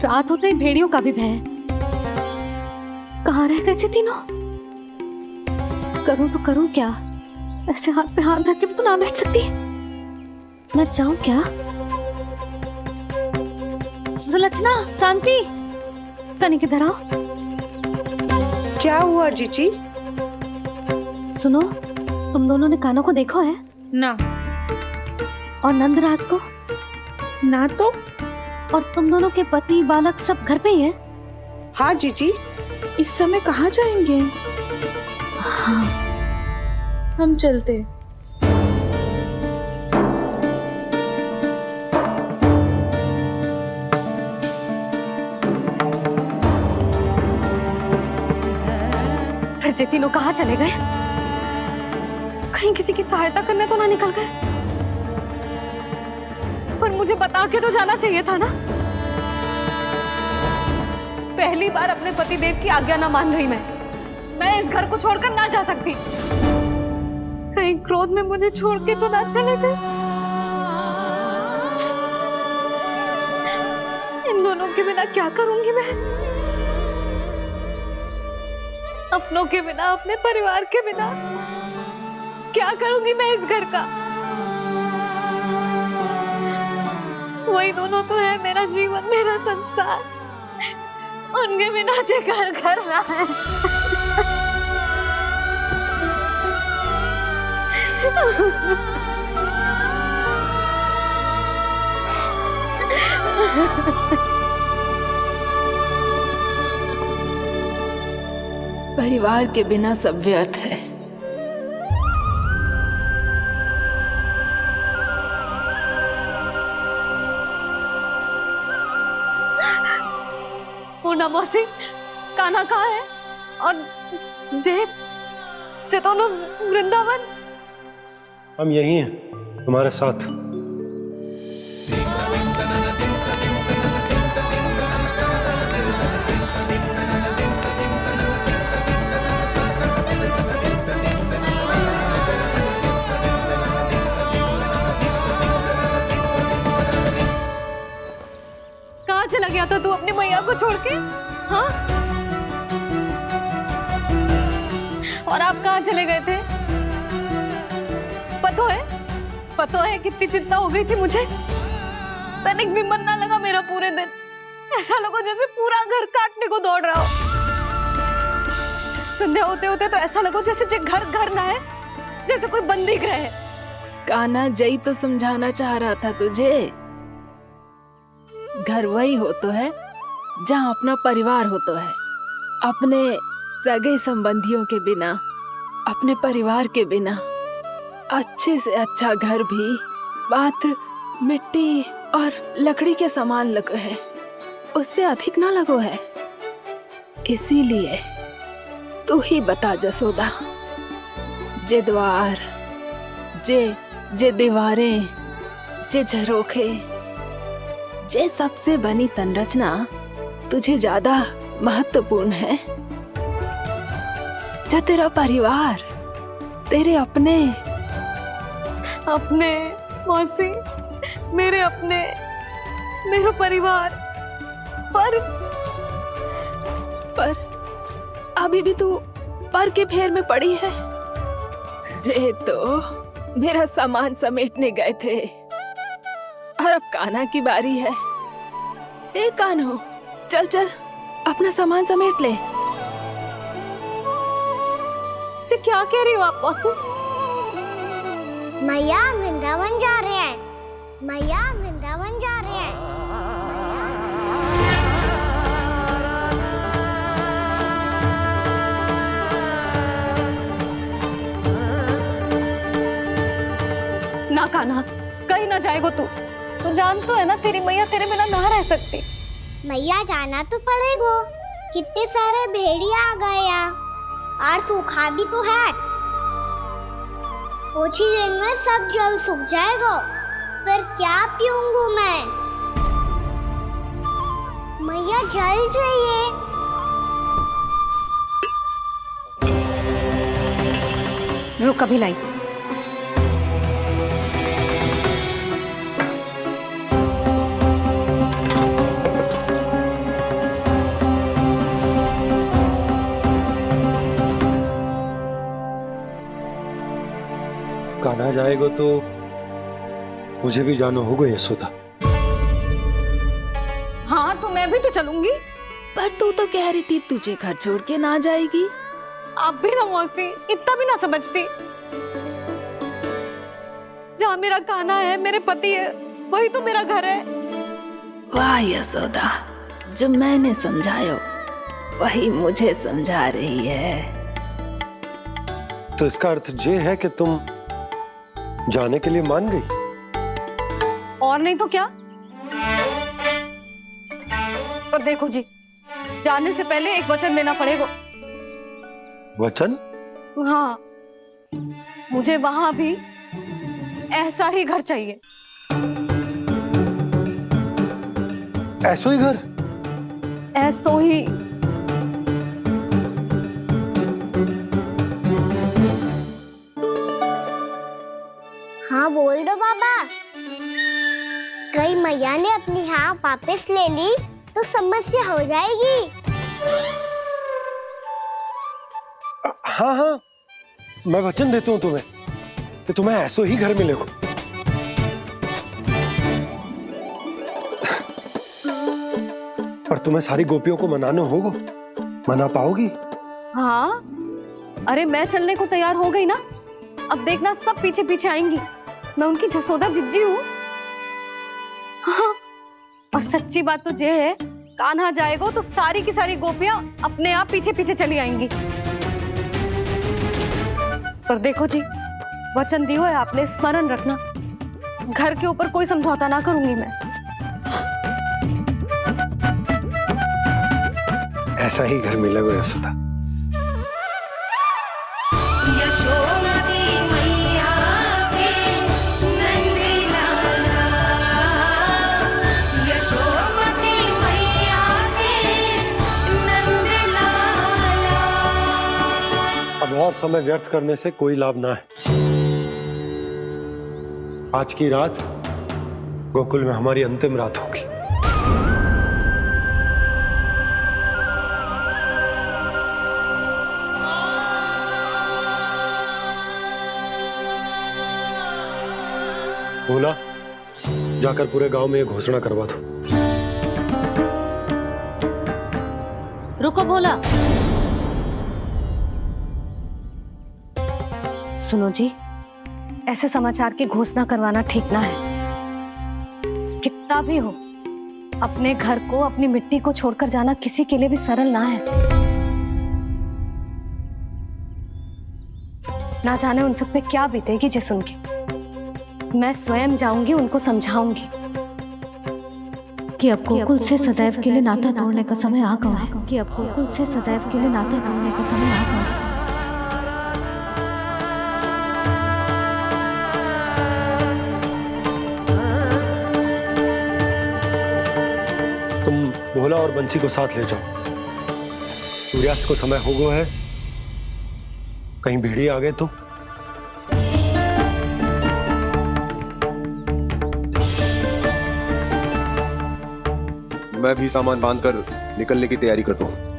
रात होते ही भेड़ियों का भी भय है। कहाँ रह गए तीनों? करूं तो करूं क्या? ऐसे हाथ पे हाथ धर के भी तो ना बैठ सकती। मैं जाऊं क्या? सुलक्षणा, शांति, कनी किधर आओ। क्या हुआ जीजी? सुनो, तुम दोनों ने कान्हा को देखा है? ना। और नंदराज को? ना तो। और तुम दोनों के पति बालक सब घर पे ही हैं? हाँ जीजी। इस समय कहाँ जाएंगे? हाँ। हम चलते। फिर जे तीनों कहाँ चले गए? कहीं किसी की सहायता करने तो ना निकल गए? पर मुझे बता के तो जाना चाहिए था ना। पहली बार अपने पति देव की आज्ञा ना मान रही मैं इस घर को छोड़कर ना जा सकती। कहीं क्रोध में मुझे छोड़ के तो ना चले गए। इन दोनों के बिना क्या करूंगी मैं? अपनों के बिना, अपने परिवार के बिना क्या करूंगी मैं इस घर का? वही दोनों तो है मेरा जीवन, मेरा संसार। उनके बिना जे घर घर रहा है। परिवार के बिना सब व्यर्थ है। पूर्णा मौसी, कान्हा कहाँ है? और जे दोनों वृंदावन? हम यही हैं तुम्हारे साथ। कहाँ चला गया था तू अपनी मैया को छोड़ के? हाँ? और आप कहाँ चले गए थे? पता है कितनी चिंता हो गई थी मुझे। तनिक भी मन ना लगा मेरा पूरे दिन। ऐसा लगा जैसे पूरा घर काटने को दौड़ रहा हो। संध्या होते होते तो ऐसा लगा जैसे घर घर ना है, जैसे कोई बंदी गृह है। कान्हा जई तो समझाना चाह रहा था तुझे। घर वही हो तो है जहाँ अपना परिवार हो तो है। अपने सगे संबंधियों के बिना, अपने परिवार के बिना अच्छे से अच्छा घर भी पात्र मिट्टी और लकड़ी के समान लगो है, उससे अधिक ना लगो है। इसीलिए तू ही बता जसोदा, जे द्वार, जे दीवारें, जे झरोखे, जे सबसे बनी संरचना तुझे ज्यादा महत्वपूर्ण है? जा तेरा परिवार, तेरे अपने मौसी, मेरा परिवार। पर अभी भी तू पर के फेर में पड़ी है। जे तो मेरा सामान समेटने गए थे और अब कान्हा की बारी है। ए कान्हो, चल चल अपना सामान समेट ले। जी क्या कह रही हो आप मौसी? मैया वृंदावन जा रहे हैं। मैया वृंदावन जा रहे हैं। ना कान्हा, कहीं ना जाएगो तू जान तो है ना तेरी मैया तेरे बिना ना रह सकती। मैया जाना तो पड़ेगा। कितने सारे भेड़िया आ गए यहाँ, और सूखा भी तो है। कुछ ही दिन में सब जल सूख जाएगा, फिर क्या पीऊंगी मैं? मैया जल चाहिए। रुक अभी लाई। कान्हा जाएगा तो मुझे भी जाना होगा यशोदा। हाँ तो मैं भी तो चलूंगी। पर तू तो कह रही थी तुझे घर छोड़ के ना जाएगी। आप भी ना मौसी, इतना भी ना समझती। जहाँ मेरा कान्हा है, मेरे पति है, वही तो मेरा घर है। वाह यशोदा, जो मैंने समझाया वही मुझे समझा रही है। तो इसका अर्थ ये है कि तुम जाने के लिए मान गई? और नहीं तो क्या। पर देखो जी, जाने से पहले एक वचन देना पड़ेगा। वचन? हाँ, मुझे वहां भी ऐसा ही घर चाहिए। ऐसो ही घर? ऐसो ही। हाँ बोल दो बाबा। कहीं मैया ने अपनी हाँ वापस ले ली तो समस्या हो जाएगी। हाँ हाँ, मैं वचन देता हूँ तुम्हें कि तुम्हें ऐसो ही घर मिलेगा। पर तुम्हें सारी गोपियों को मनाना होगा। मना पाओगी? हाँ, अरे मैं चलने को तैयार हो गई ना। अब देखना सब पीछे पीछे आएंगी। मैं उनकी जसोदा जिज्जी हूँ। हाँ, और सच्ची बात तो ये है, कान्हा जाएगा तो सारी की सारी गोपियां अपने आप पीछे पीछे चली आएंगी। पर देखो जी, वचन दियो है आपने, स्मरण रखना। घर के ऊपर कोई समझौता ना करूंगी मैं। ऐसा ही घर मिलेगा यशोदा। अब और समय व्यर्थ करने से कोई लाभ ना है। आज की रात गोकुल में हमारी अंतिम रात होगी। भोला, जाकर पूरे गांव में ये घोषणा करवा दो। रुको भोला। सुनो जी, ऐसे समाचार की घोषणा करवाना ठीक ना है। कितना भी हो, अपने घर को, अपनी मिट्टी को छोड़कर जाना किसी के लिए भी सरल ना है। ना जाने उन सब पे क्या बीतेगी जे सुन के। मैं स्वयं जाऊंगी, उनको समझाऊंगी कि अब गोकुल से सदैव के लिए नाता तोड़ने का समय आ गया है। कि अब गोकुल से सदैव के लिए नाता तोड़ने का समय आ गया है। तुम भोला और बंसी को साथ ले जाओ। सूर्यास्त को समय हो गया है, कहीं भेड़िए आ गए तो। मैं भी सामान बांधकर निकलने की तैयारी करता हूँ।